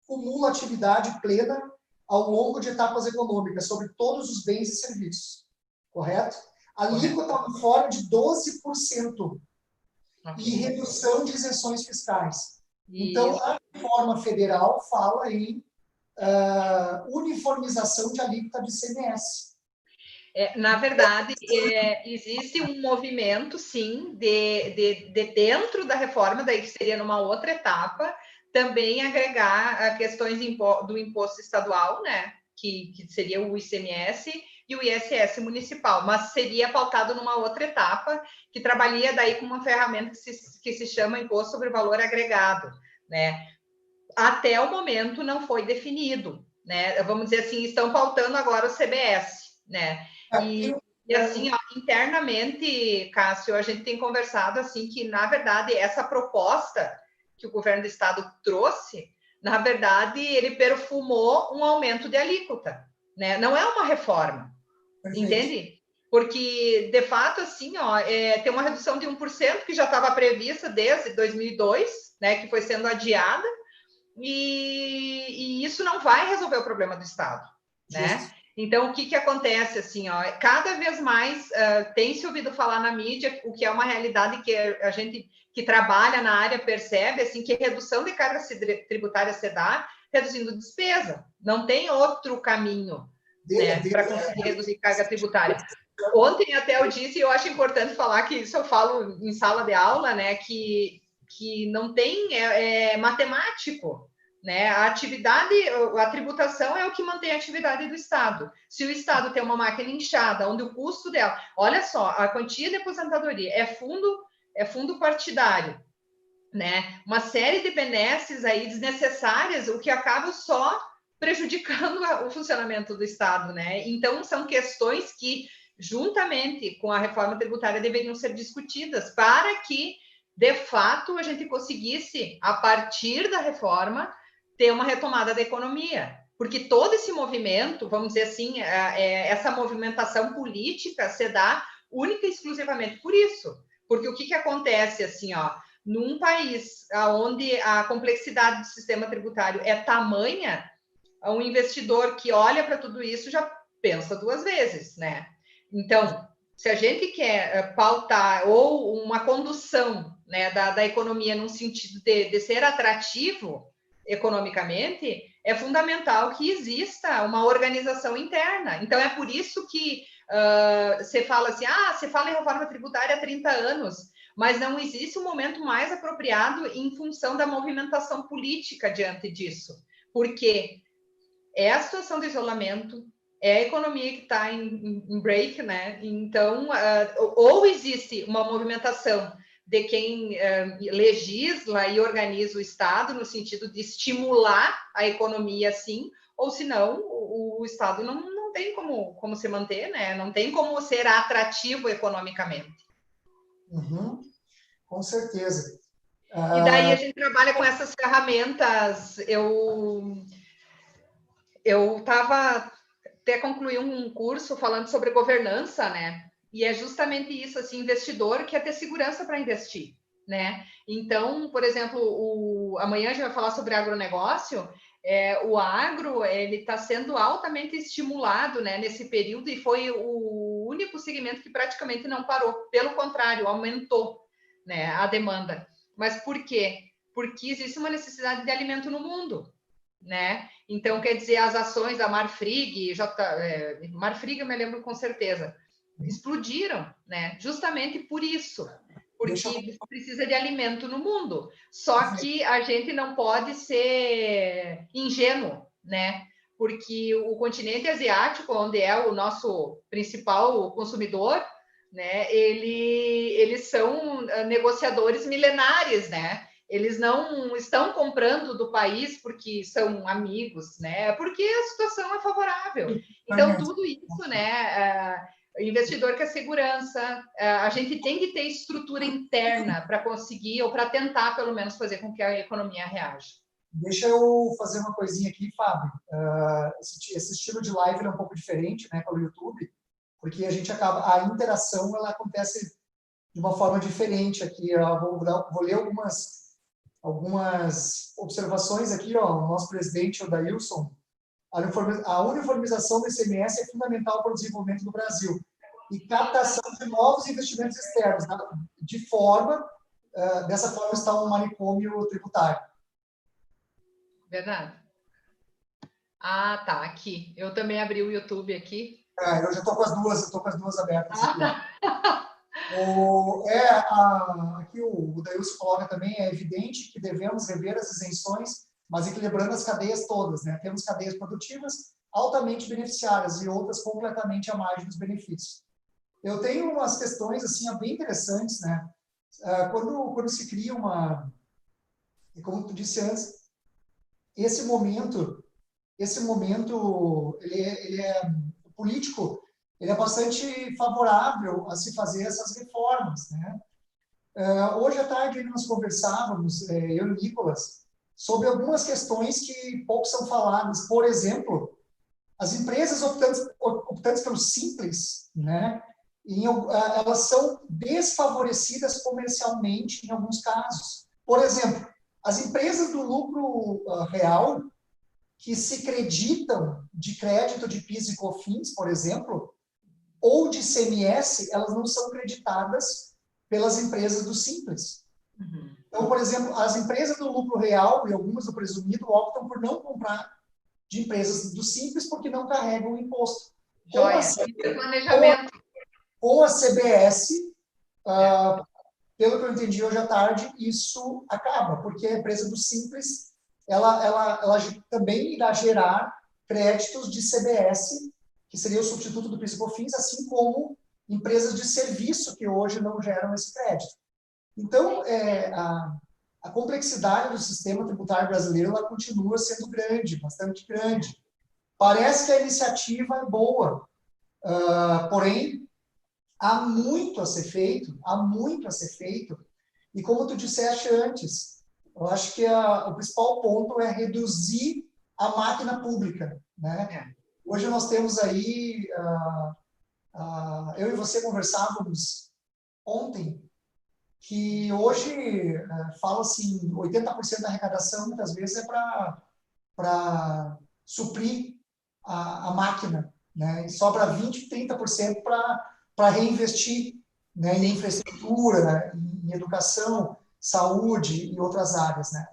cumulatividade plena ao longo de etapas econômicas sobre todos os bens e serviços. Correto? Alíquota uniforme de 12% e redução de isenções fiscais. Então, a reforma federal fala em uniformização de alíquota de ICMS. Na verdade, existe um movimento, sim, de dentro da reforma, daí que seria numa outra etapa, também agregar questões do imposto estadual, né, que seria o ICMS e o ISS municipal, mas seria pautado numa outra etapa, que trabalharia daí com uma ferramenta que se chama Imposto sobre Valor Agregado, né. Até o momento não foi definido, né, vamos dizer assim, estão pautando agora o CBS, né, e assim, ó, internamente, Cássio, a gente tem conversado assim que, na verdade, essa proposta que o governo do estado trouxe, na verdade, ele perfumou um aumento de alíquota, né? Não é uma reforma, entende? Porque, de fato, assim, ó, tem uma redução de 1% que já estava prevista desde 2002, né, que foi sendo adiada, e isso não vai resolver o problema do estado, né? Então, o que acontece, assim, ó, cada vez mais tem se ouvido falar na mídia, o que é uma realidade que a gente que trabalha na área percebe, assim, que redução de carga tributária se dá reduzindo despesa. Não tem outro caminho, né, para conseguir reduzir carga tributária. Ontem até eu disse, e eu acho importante falar que isso eu falo em sala de aula, né, que não tem, matemático. Né? A tributação é o que mantém a atividade do Estado. Se o Estado tem uma máquina inchada, onde o custo dela... Olha só, a quantia de aposentadoria é fundo partidário, né? Uma série de benesses aí desnecessárias, o que acaba só prejudicando o funcionamento do Estado, né? Então, são questões que, juntamente com a reforma tributária, deveriam ser discutidas para que, de fato, a gente conseguisse, a partir da reforma, ter uma retomada da economia, porque todo esse movimento, vamos dizer assim, essa movimentação política se dá única e exclusivamente por isso, porque o que acontece, assim, ó, num país onde a complexidade do sistema tributário é tamanha, um investidor que olha para tudo isso já pensa duas vezes, né? Então, se a gente quer pautar ou uma condução, né, da economia num sentido de ser atrativo economicamente, é fundamental que exista uma organização interna. Então, é por isso que você fala assim, você fala em reforma tributária há 30 anos, mas não existe um momento mais apropriado em função da movimentação política diante disso, porque é a situação de isolamento, é a economia que está em break, né? Então, ou existe uma movimentação de quem legisla e organiza o Estado, no sentido de estimular a economia, sim, ou senão o Estado não tem como se manter, né? Não tem como ser atrativo economicamente. Uhum, com certeza. E daí a gente trabalha com essas ferramentas. Eu estava até concluí um curso falando sobre governança, né? E é justamente isso, assim, investidor quer ter segurança para investir, né? Então, por exemplo, amanhã a gente vai falar sobre agronegócio. O agro ele está sendo altamente estimulado, né, nesse período, e foi o único segmento que praticamente não parou. Pelo contrário, aumentou, né, a demanda. Mas por quê? Porque existe uma necessidade de alimento no mundo, né? Então, quer dizer, as ações da Marfrig, Marfrig eu me lembro com certeza, explodiram, né? Justamente por isso, porque precisa de alimento no mundo. Só que a gente não pode ser ingênuo, né? Porque o continente asiático, onde é o nosso principal consumidor, né? Eles são negociadores milenares, né? Eles não estão comprando do país porque são amigos, né? Porque a situação é favorável. Então, tudo isso, né? Investidor quer segurança, a gente tem que ter estrutura interna para conseguir, ou para tentar, pelo menos, fazer com que a economia reaja. Deixa eu fazer uma coisinha aqui, Fábio. Esse estilo de live é um pouco diferente, né, pelo YouTube, porque a gente acaba, a interação ela acontece de uma forma diferente aqui. Eu vou ler algumas observações aqui, ó. O nosso presidente, o Dailson: a uniformização do ICMS é fundamental para o desenvolvimento do Brasil e captação de novos investimentos externos, dessa forma está um manicômio tributário. Verdade. Ah, tá, aqui. Eu também abri o YouTube aqui. Eu já estou com as duas abertas aqui. Tá. Aqui o Dailson coloca também: é evidente que devemos rever as isenções, mas equilibrando as cadeias todas, né? Temos cadeias produtivas altamente beneficiárias e outras completamente à margem dos benefícios. Eu tenho umas questões assim bem interessantes, né? Quando se cria como tu disse antes, esse momento o político, ele é bastante favorável a se fazer essas reformas, né? Hoje à tarde nós conversávamos, eu e o Nicolas, sobre algumas questões que pouco são faladas. Por exemplo, as empresas optantes pelo simples, né? Elas são desfavorecidas comercialmente em alguns casos. Por exemplo, as empresas do lucro real, que se creditam de crédito de PIS e COFINS, por exemplo, ou de ICMS, elas não são creditadas pelas empresas do simples. Uhum. Então, por exemplo, as empresas do lucro real e algumas do presumido optam por não comprar de empresas do simples porque não carregam o imposto. Joia. Com a CBS, pelo que eu entendi hoje à tarde, isso acaba, porque a empresa do simples ela também irá gerar créditos de CBS, que seria o substituto do PIS e COFINS, assim como empresas de serviço que hoje não geram esse crédito. Então, a complexidade do sistema tributário brasileiro ela continua sendo grande, bastante grande. Parece que a iniciativa é boa, porém, há muito a ser feito, e como tu disseste antes, eu acho que o principal ponto é reduzir a máquina pública, né? Hoje nós temos aí, eu e você conversávamos ontem, que hoje fala-se 80% da arrecadação, muitas vezes, é para suprir a máquina, né? E sobra 20%, 30% para reinvestir, né, em infraestrutura, em educação, saúde e outras áreas, né?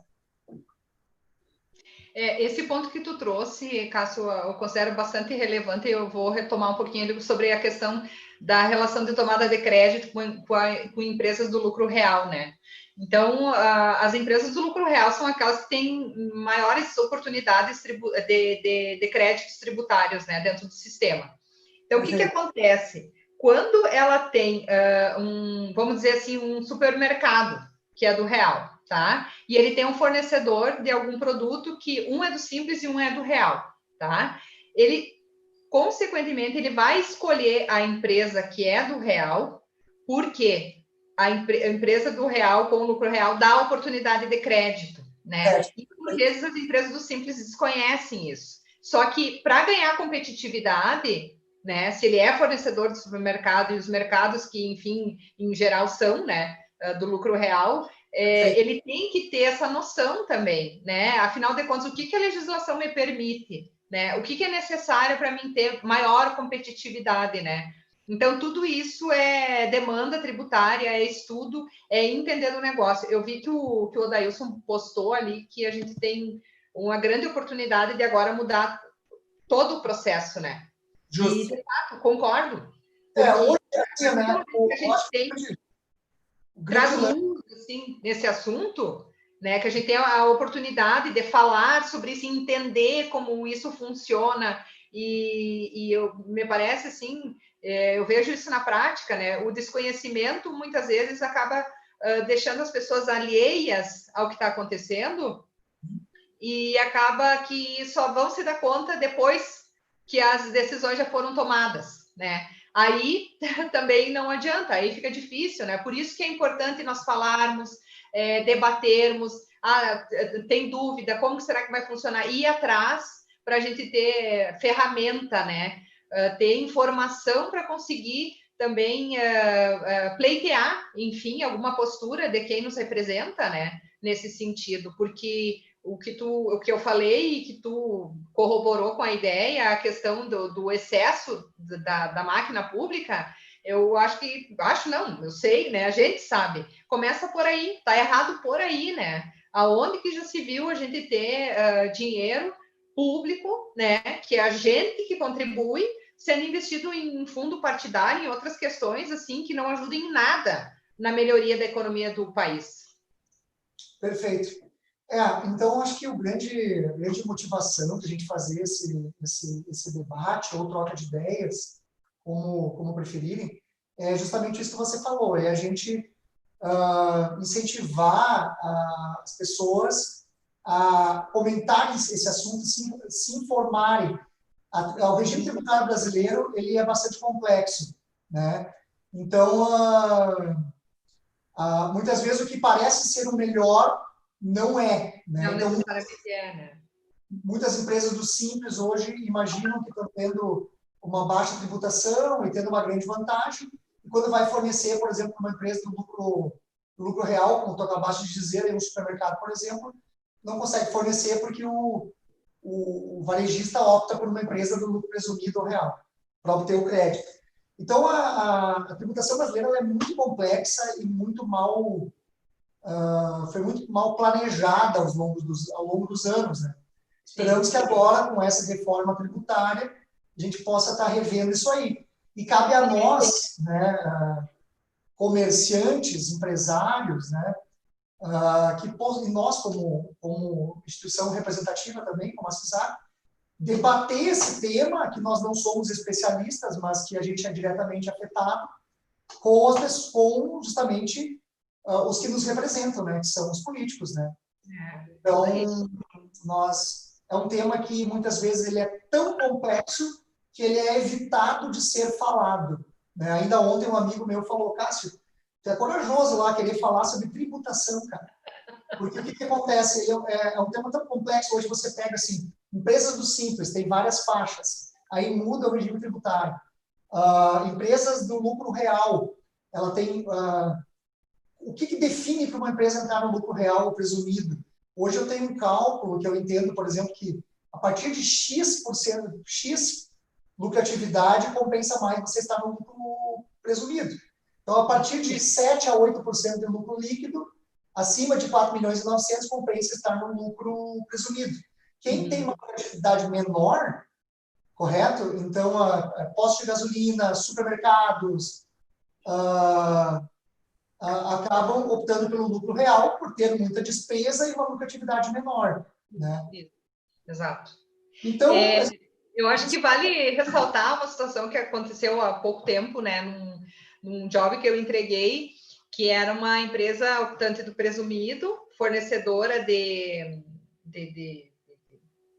Esse ponto que tu trouxe, Cássio, eu considero bastante relevante, e eu vou retomar um pouquinho sobre a questão da relação de tomada de crédito com empresas do lucro real, né? Então, as empresas do lucro real são aquelas que têm maiores oportunidades de créditos tributários, né, dentro do sistema. Então, o que acontece? Quando ela tem, vamos dizer assim, um supermercado, que é do real, tá? E ele tem um fornecedor de algum produto que um é do simples e um é do real, tá? Ele, consequentemente, ele vai escolher a empresa que é do real, porque a empresa do real, com o lucro real, dá oportunidade de crédito, né? E, por vezes, as empresas do simples desconhecem isso. Só que, para ganhar competitividade, né, se ele é fornecedor de supermercado, e os mercados que, enfim, em geral são, né, do lucro real, ele tem que ter essa noção também, né? Afinal de contas, o que a legislação me permite, né? O que é necessário para mim ter maior competitividade, né? Então, tudo isso é demanda tributária, é estudo, é entender do negócio. Eu vi que o Odailson postou ali que a gente tem uma grande oportunidade de agora mudar todo o processo, né? Justo. E, de fato, concordo. Hoje é assim, né? Que a gente tem o traz grande luz assim, nesse assunto, né? Que a gente tem a oportunidade de falar sobre isso, entender como isso funciona. E me parece assim, eu vejo isso na prática, né? O desconhecimento muitas vezes acaba deixando as pessoas alheias ao que está acontecendo e acaba que só vão se dar conta depois que as decisões já foram tomadas, né? Aí também não adianta, aí fica difícil, né? Por isso que é importante nós falarmos, debatermos, tem dúvida, como será que vai funcionar? Ir atrás para a gente ter ferramenta, né? Ter informação para conseguir também pleitear, enfim, alguma postura de quem nos representa, né? Nesse sentido, porque o que eu falei e que tu corroborou com a ideia, a questão do excesso da máquina pública, eu eu sei, né? A gente sabe. Começa por aí, tá errado por aí, né? Aonde que já se viu a gente ter dinheiro público, né? Que é a gente que contribui, sendo investido em fundo partidário, em outras questões, assim, que não ajudam em nada na melhoria da economia do país. Perfeito. Então, acho que a grande motivação de a gente fazer esse debate ou troca de ideias, como preferirem, é justamente isso que você falou, é a gente incentivar as pessoas a comentarem esse assunto, se informarem. O regime tributário brasileiro ele é bastante complexo, né? Então, muitas vezes o que parece ser o melhor não é, né? Não então, necessariamente né? Muitas empresas do Simples hoje imaginam que estão tendo uma baixa tributação e tendo uma grande vantagem, e quando vai fornecer, por exemplo, uma empresa do lucro real, como tu acabaste de dizer, um supermercado, por exemplo, não consegue fornecer porque o varejista opta por uma empresa do lucro presumido ou real, para obter o crédito. Então, a tributação brasileira ela é muito complexa e foi muito mal planejada ao longo dos anos, né? Esperamos que agora, com essa reforma tributária, a gente possa estar revendo isso aí. E cabe a nós, né, comerciantes, empresários, né, e nós, como instituição representativa também, como a CISAR, debater esse tema, que nós não somos especialistas, mas que a gente é diretamente afetado, com justamente os que nos representam, né, que são os políticos, né? Então, é um tema que muitas vezes ele é tão complexo que ele é evitado de ser falado, né? Ainda ontem um amigo meu falou, Cássio, tu é corajoso lá querer falar sobre tributação, cara. Porque o que acontece? É um tema tão complexo, hoje você pega assim, empresas do Simples, tem várias faixas, aí muda o regime tributário. Empresas do lucro real, ela tem... o que define para uma empresa entrar no lucro real ou presumido? Hoje eu tenho um cálculo que eu entendo, por exemplo, que a partir de X% lucratividade compensa mais você estar no lucro presumido. Então, a partir de 7 a 8% de lucro líquido, acima de 4 milhões e 900 compensa estar no lucro presumido. Quem tem uma lucratividade menor, correto? Então, postos de gasolina, supermercados, acabam optando pelo lucro real por ter muita despesa e uma lucratividade menor, né? Exato. Então, eu acho que vale ressaltar uma situação que aconteceu há pouco tempo, né, num job que eu entreguei, que era uma empresa optante do presumido, fornecedora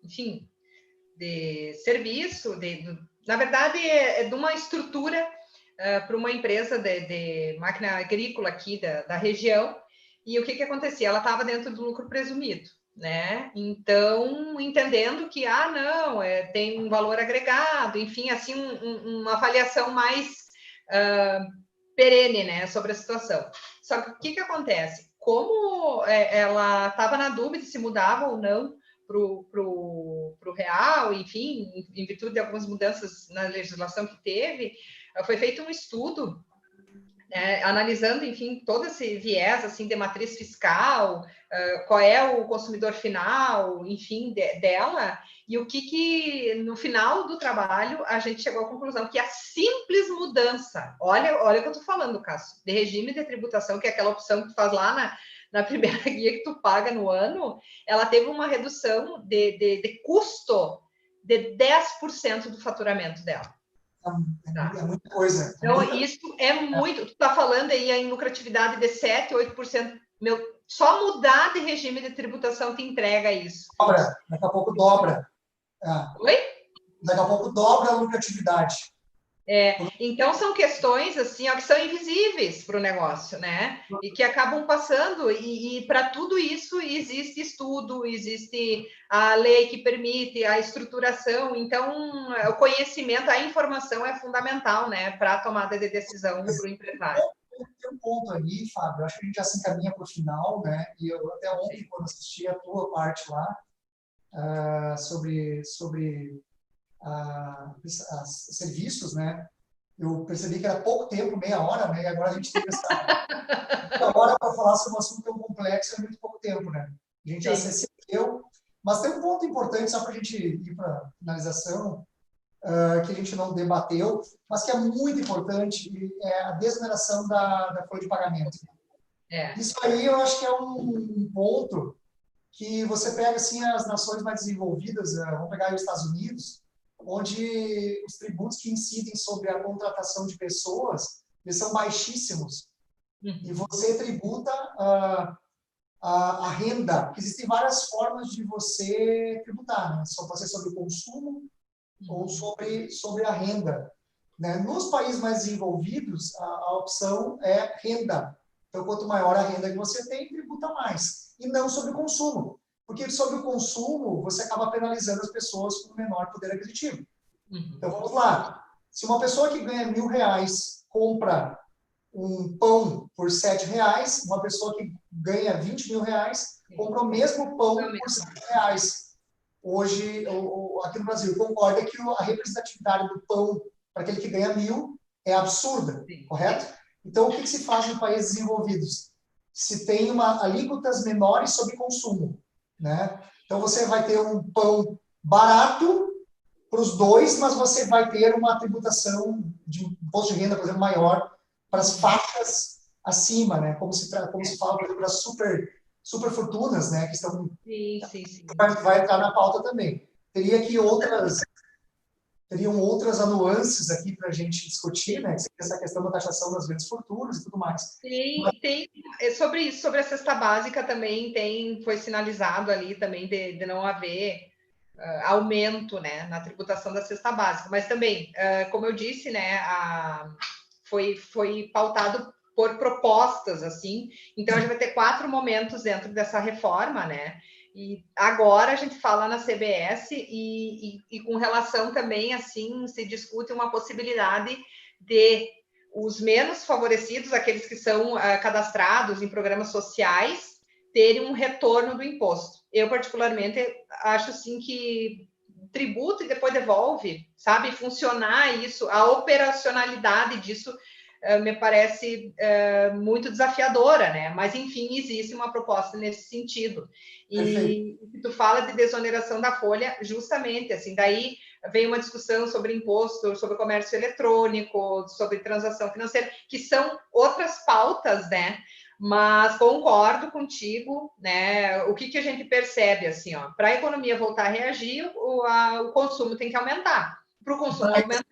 enfim, de serviço, na verdade, é de uma estrutura para uma empresa de máquina agrícola aqui da região. E o que acontecia? Ela estava dentro do lucro presumido, né? Então, entendendo que, não, tem um valor agregado, enfim, assim, uma avaliação mais perene, né, sobre a situação. Só que o que acontece? Como ela estava na dúvida se mudava ou não para o real, enfim, em virtude de algumas mudanças na legislação que teve, foi feito um estudo analisando, enfim, todo esse viés assim de matriz fiscal, qual é o consumidor final, enfim, dela, e o que no final do trabalho a gente chegou à conclusão que a simples mudança, olha o que eu estou falando, Cássio, de regime de tributação, que é aquela opção que tu faz lá na primeira guia que tu paga no ano, ela teve uma redução de custo de 10% do faturamento dela. É muita coisa. Então, isso é muito. Tu está falando aí em lucratividade de 7%, 8%. Só mudar de regime de tributação te entrega isso. Dobra, daqui a pouco dobra. Oi? Daqui a pouco dobra a lucratividade. Então, são questões assim, que são invisíveis para o negócio, né? E que acabam passando, e para tudo isso existe estudo, existe a lei que permite a estruturação, então o conhecimento, a informação é fundamental, né, para a tomada de decisão para o empresário. Tem um ponto aí, Fábio, acho que a gente já se encaminha para o final, né? E eu até ontem, quando assisti a tua parte lá, sobre serviços, né? Eu percebi que era pouco tempo, meia hora, né? E agora a gente tem essa meia hora para falar sobre um assunto tão complexo, é muito pouco tempo, né? A gente já se excedeu. Mas tem um ponto importante, só para a gente ir para a finalização, que a gente não debateu, mas que é muito importante, é a desoneração da folha de pagamento. Isso aí eu acho que é um ponto que você pega assim, as nações mais desenvolvidas, vamos pegar aí os Estados Unidos, onde os tributos que incidem sobre a contratação de pessoas, eles são baixíssimos. E você tributa a renda. Existem várias formas de você tributar, né? Só pode ser sobre o consumo ou sobre a renda. Né? Nos países mais desenvolvidos, a opção é renda. Então, quanto maior a renda que você tem, tributa mais. E não sobre o consumo. Porque sobre o consumo, você acaba penalizando as pessoas com menor poder aquisitivo. Então, vamos lá. Se uma pessoa que ganha R$1.000 compra um pão por R$7, uma pessoa que ganha R$20.000 compra o mesmo pão por R$7. Hoje, aqui no Brasil, concorda que a representatividade do pão para aquele que ganha 1.000 é absurda, correto? Então, o que se faz em países desenvolvidos? Se tem alíquotas menores sobre consumo. Né? Então, você vai ter um pão barato para os dois, mas você vai ter uma tributação de imposto de renda, por exemplo, maior para as faixas acima, né? Como se fala, por exemplo, das super fortunas, né? Que estão... Sim. Vai entrar na pauta também. Teriam outras nuances aqui para a gente discutir, né? Essa questão da taxação das grandes fortunas e tudo mais. Tem sobre isso, sobre a cesta básica também foi sinalizado ali também de não haver aumento, né, na tributação da cesta básica. Mas também, como eu disse, né, foi pautado por propostas, assim. Então, a gente vai ter 4 momentos dentro dessa reforma, né? E agora a gente fala na CBS e com relação também, assim, se discute uma possibilidade de os menos favorecidos, aqueles que são cadastrados em programas sociais, terem um retorno do imposto. Eu, particularmente, acho, assim, que tributa e depois devolve, sabe? Funcionar isso, a operacionalidade disso me parece muito desafiadora, né? Mas, enfim, existe uma proposta nesse sentido. E tu fala de desoneração da folha, justamente, assim, daí vem uma discussão sobre imposto, sobre comércio eletrônico, sobre transação financeira, que são outras pautas, né? Mas concordo contigo, né? O que a gente percebe, assim, ó, para a economia voltar a reagir, o consumo tem que aumentar. Para o consumo aumentar,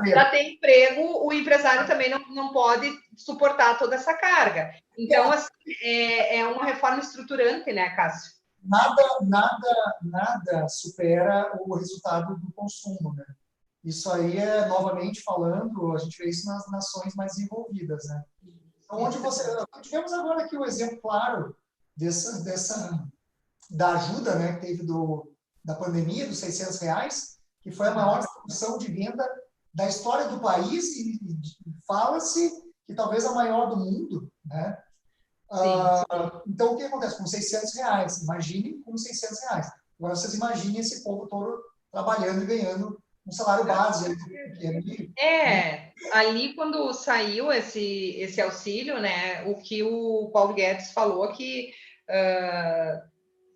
para ter emprego, o empresário também não pode suportar toda essa carga. Então, assim, é uma reforma estruturante, né, Cássio? Nada supera o resultado do consumo, né? Isso aí novamente falando, a gente vê isso nas nações mais desenvolvidas, né? Então, tivemos agora aqui o exemplo claro da ajuda, né, que teve da pandemia, dos R$600, que foi a maior distribuição de renda da história do país, e fala-se que talvez a maior do mundo, né? Então, o que acontece? Com R$600, imagine com R$600. Agora, vocês imaginem esse povo todo trabalhando e ganhando um salário base. Ali quando saiu esse auxílio, né, o que o Paulo Guedes falou que,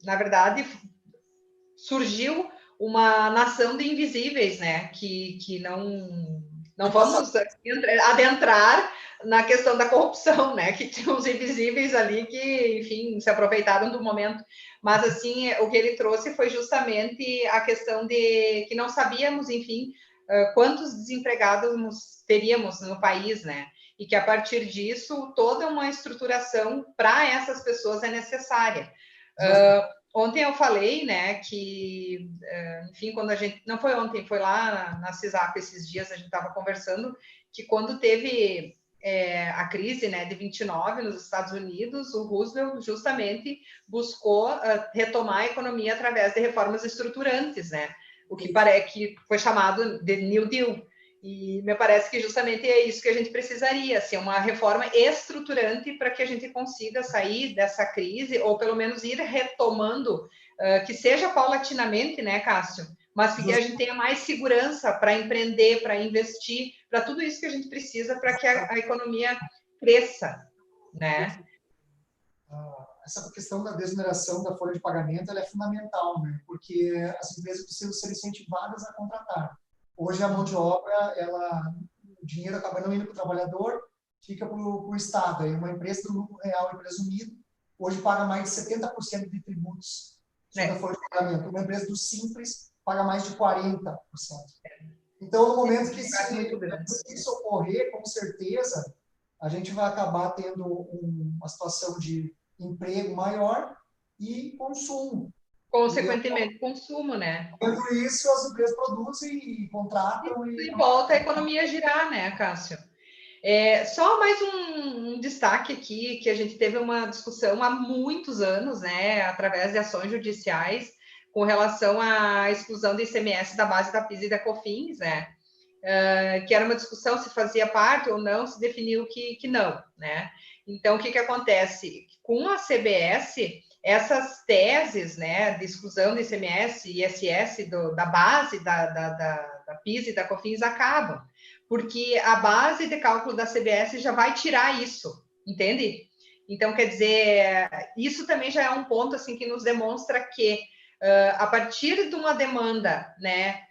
na verdade, surgiu uma nação de invisíveis, né, que não vamos adentrar na questão da corrupção, né, que tinha os invisíveis ali que, enfim, se aproveitaram do momento. Mas, assim, o que ele trouxe foi justamente a questão de que não sabíamos, enfim, quantos desempregados teríamos no país, né? E que, a partir disso, toda uma estruturação para essas pessoas é necessária. Ontem eu falei, né, que, enfim, quando a gente... Não foi ontem, foi lá na CISAP esses dias, a gente estava conversando, que quando teve a crise, né, de 29 nos Estados Unidos, o Roosevelt justamente buscou retomar a economia através de reformas estruturantes, né? O que parece que foi chamado de New Deal. E me parece que justamente é isso que a gente precisaria, assim, uma reforma estruturante para que a gente consiga sair dessa crise, ou pelo menos ir retomando, que seja paulatinamente, né, Cássio? Mas que a gente tenha mais segurança para empreender, para investir, para tudo isso que a gente precisa para que a economia cresça, né? Essa questão da desoneração da folha de pagamento ela é fundamental, né? Porque as empresas precisam ser incentivadas a contratar. Hoje a mão de obra, o dinheiro acaba não indo para o trabalhador, fica para o Estado. Aí uma empresa do lucro real e presumido, hoje paga mais de 70% de tributos sobre a folha de pagamento. Uma empresa do Simples paga mais de 40%. Então, no momento que isso ocorrer, com certeza, a gente vai acabar tendo uma situação de emprego maior e consumo. Consequentemente, consumo, né? Por isso, as empresas produzem e contratam. E volta a economia a girar, né, Cássio? Só mais um destaque aqui, que a gente teve uma discussão há muitos anos, né, através de ações judiciais, com relação à exclusão do ICMS da base da PIS e da COFINS, né? Que era uma discussão se fazia parte ou não, se definiu que não, né? Então, o que acontece? Com a CBS, essas teses, né, de exclusão do ICMS e ISS da base da PIS e da COFINS acabam, porque a base de cálculo da CBS já vai tirar isso, entende? Então, quer dizer, isso também já é um ponto assim que nos demonstra que, a partir de uma demanda, né,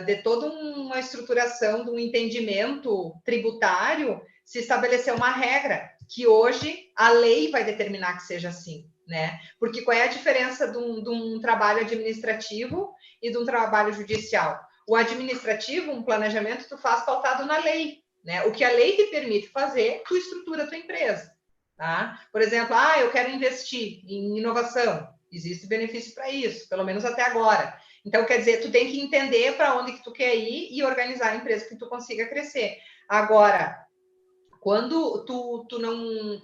de toda uma estruturação, de um entendimento tributário, se estabeleceu uma regra, que hoje a lei vai determinar que seja assim, né? Porque qual é a diferença de um trabalho administrativo e de um trabalho judicial? O administrativo, um planejamento, tu faz pautado na lei, né? O que a lei te permite fazer, tu estrutura a tua empresa, tá? Por exemplo, eu quero investir em inovação, existe benefício para isso, pelo menos até agora. Então, quer dizer, tu tem que entender para onde que tu quer ir e organizar a empresa que tu consiga crescer. Agora, quando tu não...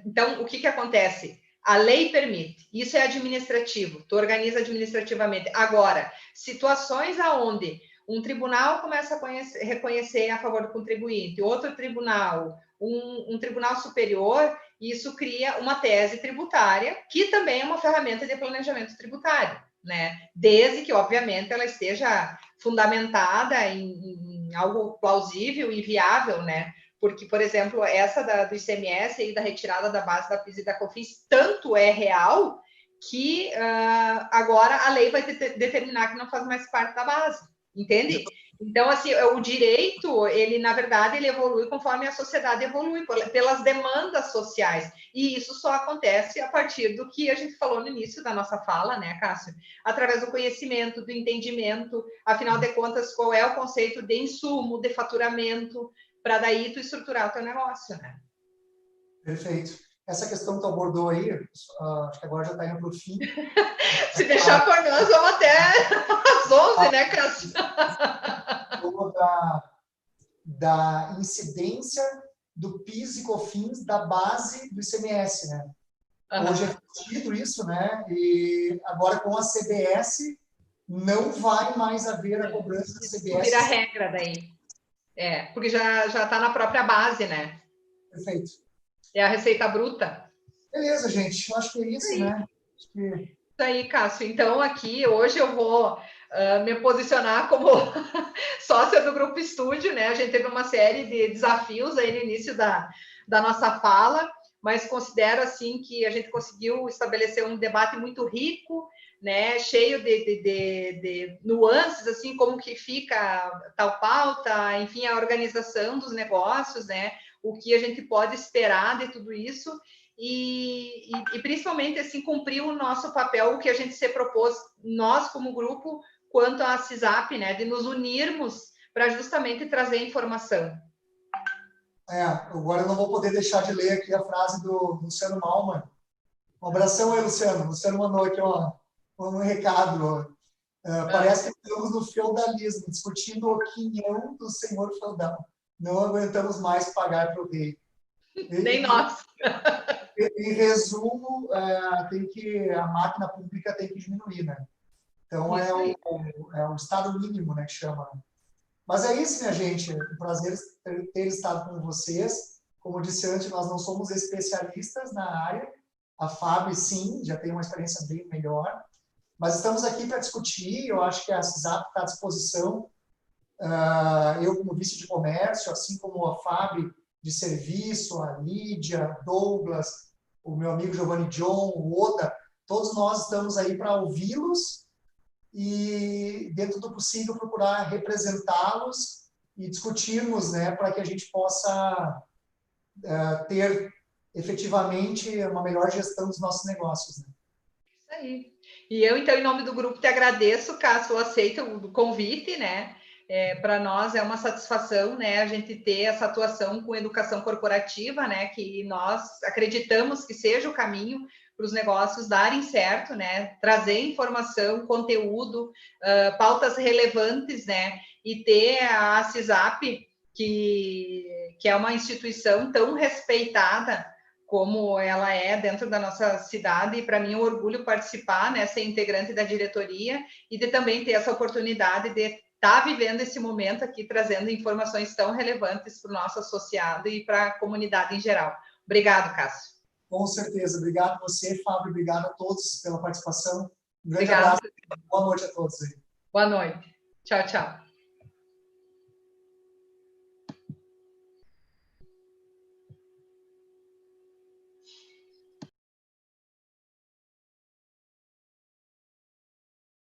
Então, o que acontece? A lei permite, isso é administrativo, tu organiza administrativamente. Agora, situações aonde um tribunal começa a reconhecer a favor do contribuinte, outro tribunal, um tribunal superior, isso cria uma tese tributária, que também é uma ferramenta de planejamento tributário, né? Desde que, obviamente, ela esteja fundamentada em algo plausível e viável, né? Porque, por exemplo, essa do ICMS e da retirada da base da PIS e da COFINS tanto é real que agora a lei vai determinar que não faz mais parte da base, entende? Então, assim, o direito, ele, na verdade, ele evolui conforme a sociedade evolui, pelas demandas sociais. E isso só acontece a partir do que a gente falou no início da nossa fala, né, Cássio? Através do conhecimento, do entendimento, afinal de contas, qual é o conceito de insumo, de faturamento, para daí tu estruturar o teu negócio, né? Perfeito. Essa questão que tu abordou aí, acho que agora já está indo para o fim. Se deixar por nós, vamos até às 11, né, Cássio? Da incidência do PIS e COFINS da base do ICMS, né? Hoje é discutido isso, né? E agora com a CBS não vai mais haver a cobrança da CBS. Vira regra daí. Porque já está na própria base, né? Perfeito. É a receita bruta. Beleza, gente. Eu acho que é isso, né? Acho que... Isso aí, Cássio. Então, aqui, hoje eu vou me posicionar como sócia do Grupo Estúdio, né? A gente teve uma série de desafios aí no início da nossa fala, mas considero, assim, que a gente conseguiu estabelecer um debate muito rico, né? Cheio de nuances, assim, como que fica tal pauta, enfim, a organização dos negócios, né? O que a gente pode esperar de tudo isso. E principalmente assim cumprir o nosso papel, o que a gente se propôs, nós como grupo, quanto à CISAP, né, de nos unirmos para justamente trazer informação. Agora eu não vou poder deixar de ler aqui a frase do Luciano Malman. Um abração aí, Luciano. O Luciano mandou aqui um recado. Parece que estamos no feudalismo, discutindo o quinhão do senhor feudal. Não aguentamos mais pagar para o rei. Nem nós. Em resumo, a máquina pública tem que diminuir, né? Então, é o estado mínimo, né, que chama. Mas é isso, minha gente. Um prazer ter estado com vocês. Como eu disse antes, nós não somos especialistas na área. A FAB, sim, já tem uma experiência bem melhor. Mas estamos aqui para discutir. Eu acho que a CISAP está à disposição. Eu, como vice de comércio, assim como a FAB de serviço, a Lídia, Douglas, o meu amigo Giovanni John, o Oda, todos nós estamos aí para ouvi-los e, dentro do possível, procurar representá-los e discutirmos, né, para que a gente possa ter efetivamente uma melhor gestão dos nossos negócios. Né? Isso aí. E eu, então, em nome do grupo, te agradeço, Cássio, aceita o convite, né? Para nós é uma satisfação, né, a gente ter essa atuação com educação corporativa, né, que nós acreditamos que seja o caminho para os negócios darem certo, né, trazer informação, conteúdo, pautas relevantes, né, e ter a CISAP, que é uma instituição tão respeitada como ela é dentro da nossa cidade, e para mim é um orgulho participar, né, ser integrante da diretoria e de também ter essa oportunidade de estar vivendo esse momento aqui, trazendo informações tão relevantes para o nosso associado e para a comunidade em geral. Obrigado, Cássio. Com certeza. Obrigado a você, Fábio. Obrigado a todos pela participação. Um grande Obrigado. abraço. Boa noite a todos aí. Boa noite. Tchau, tchau.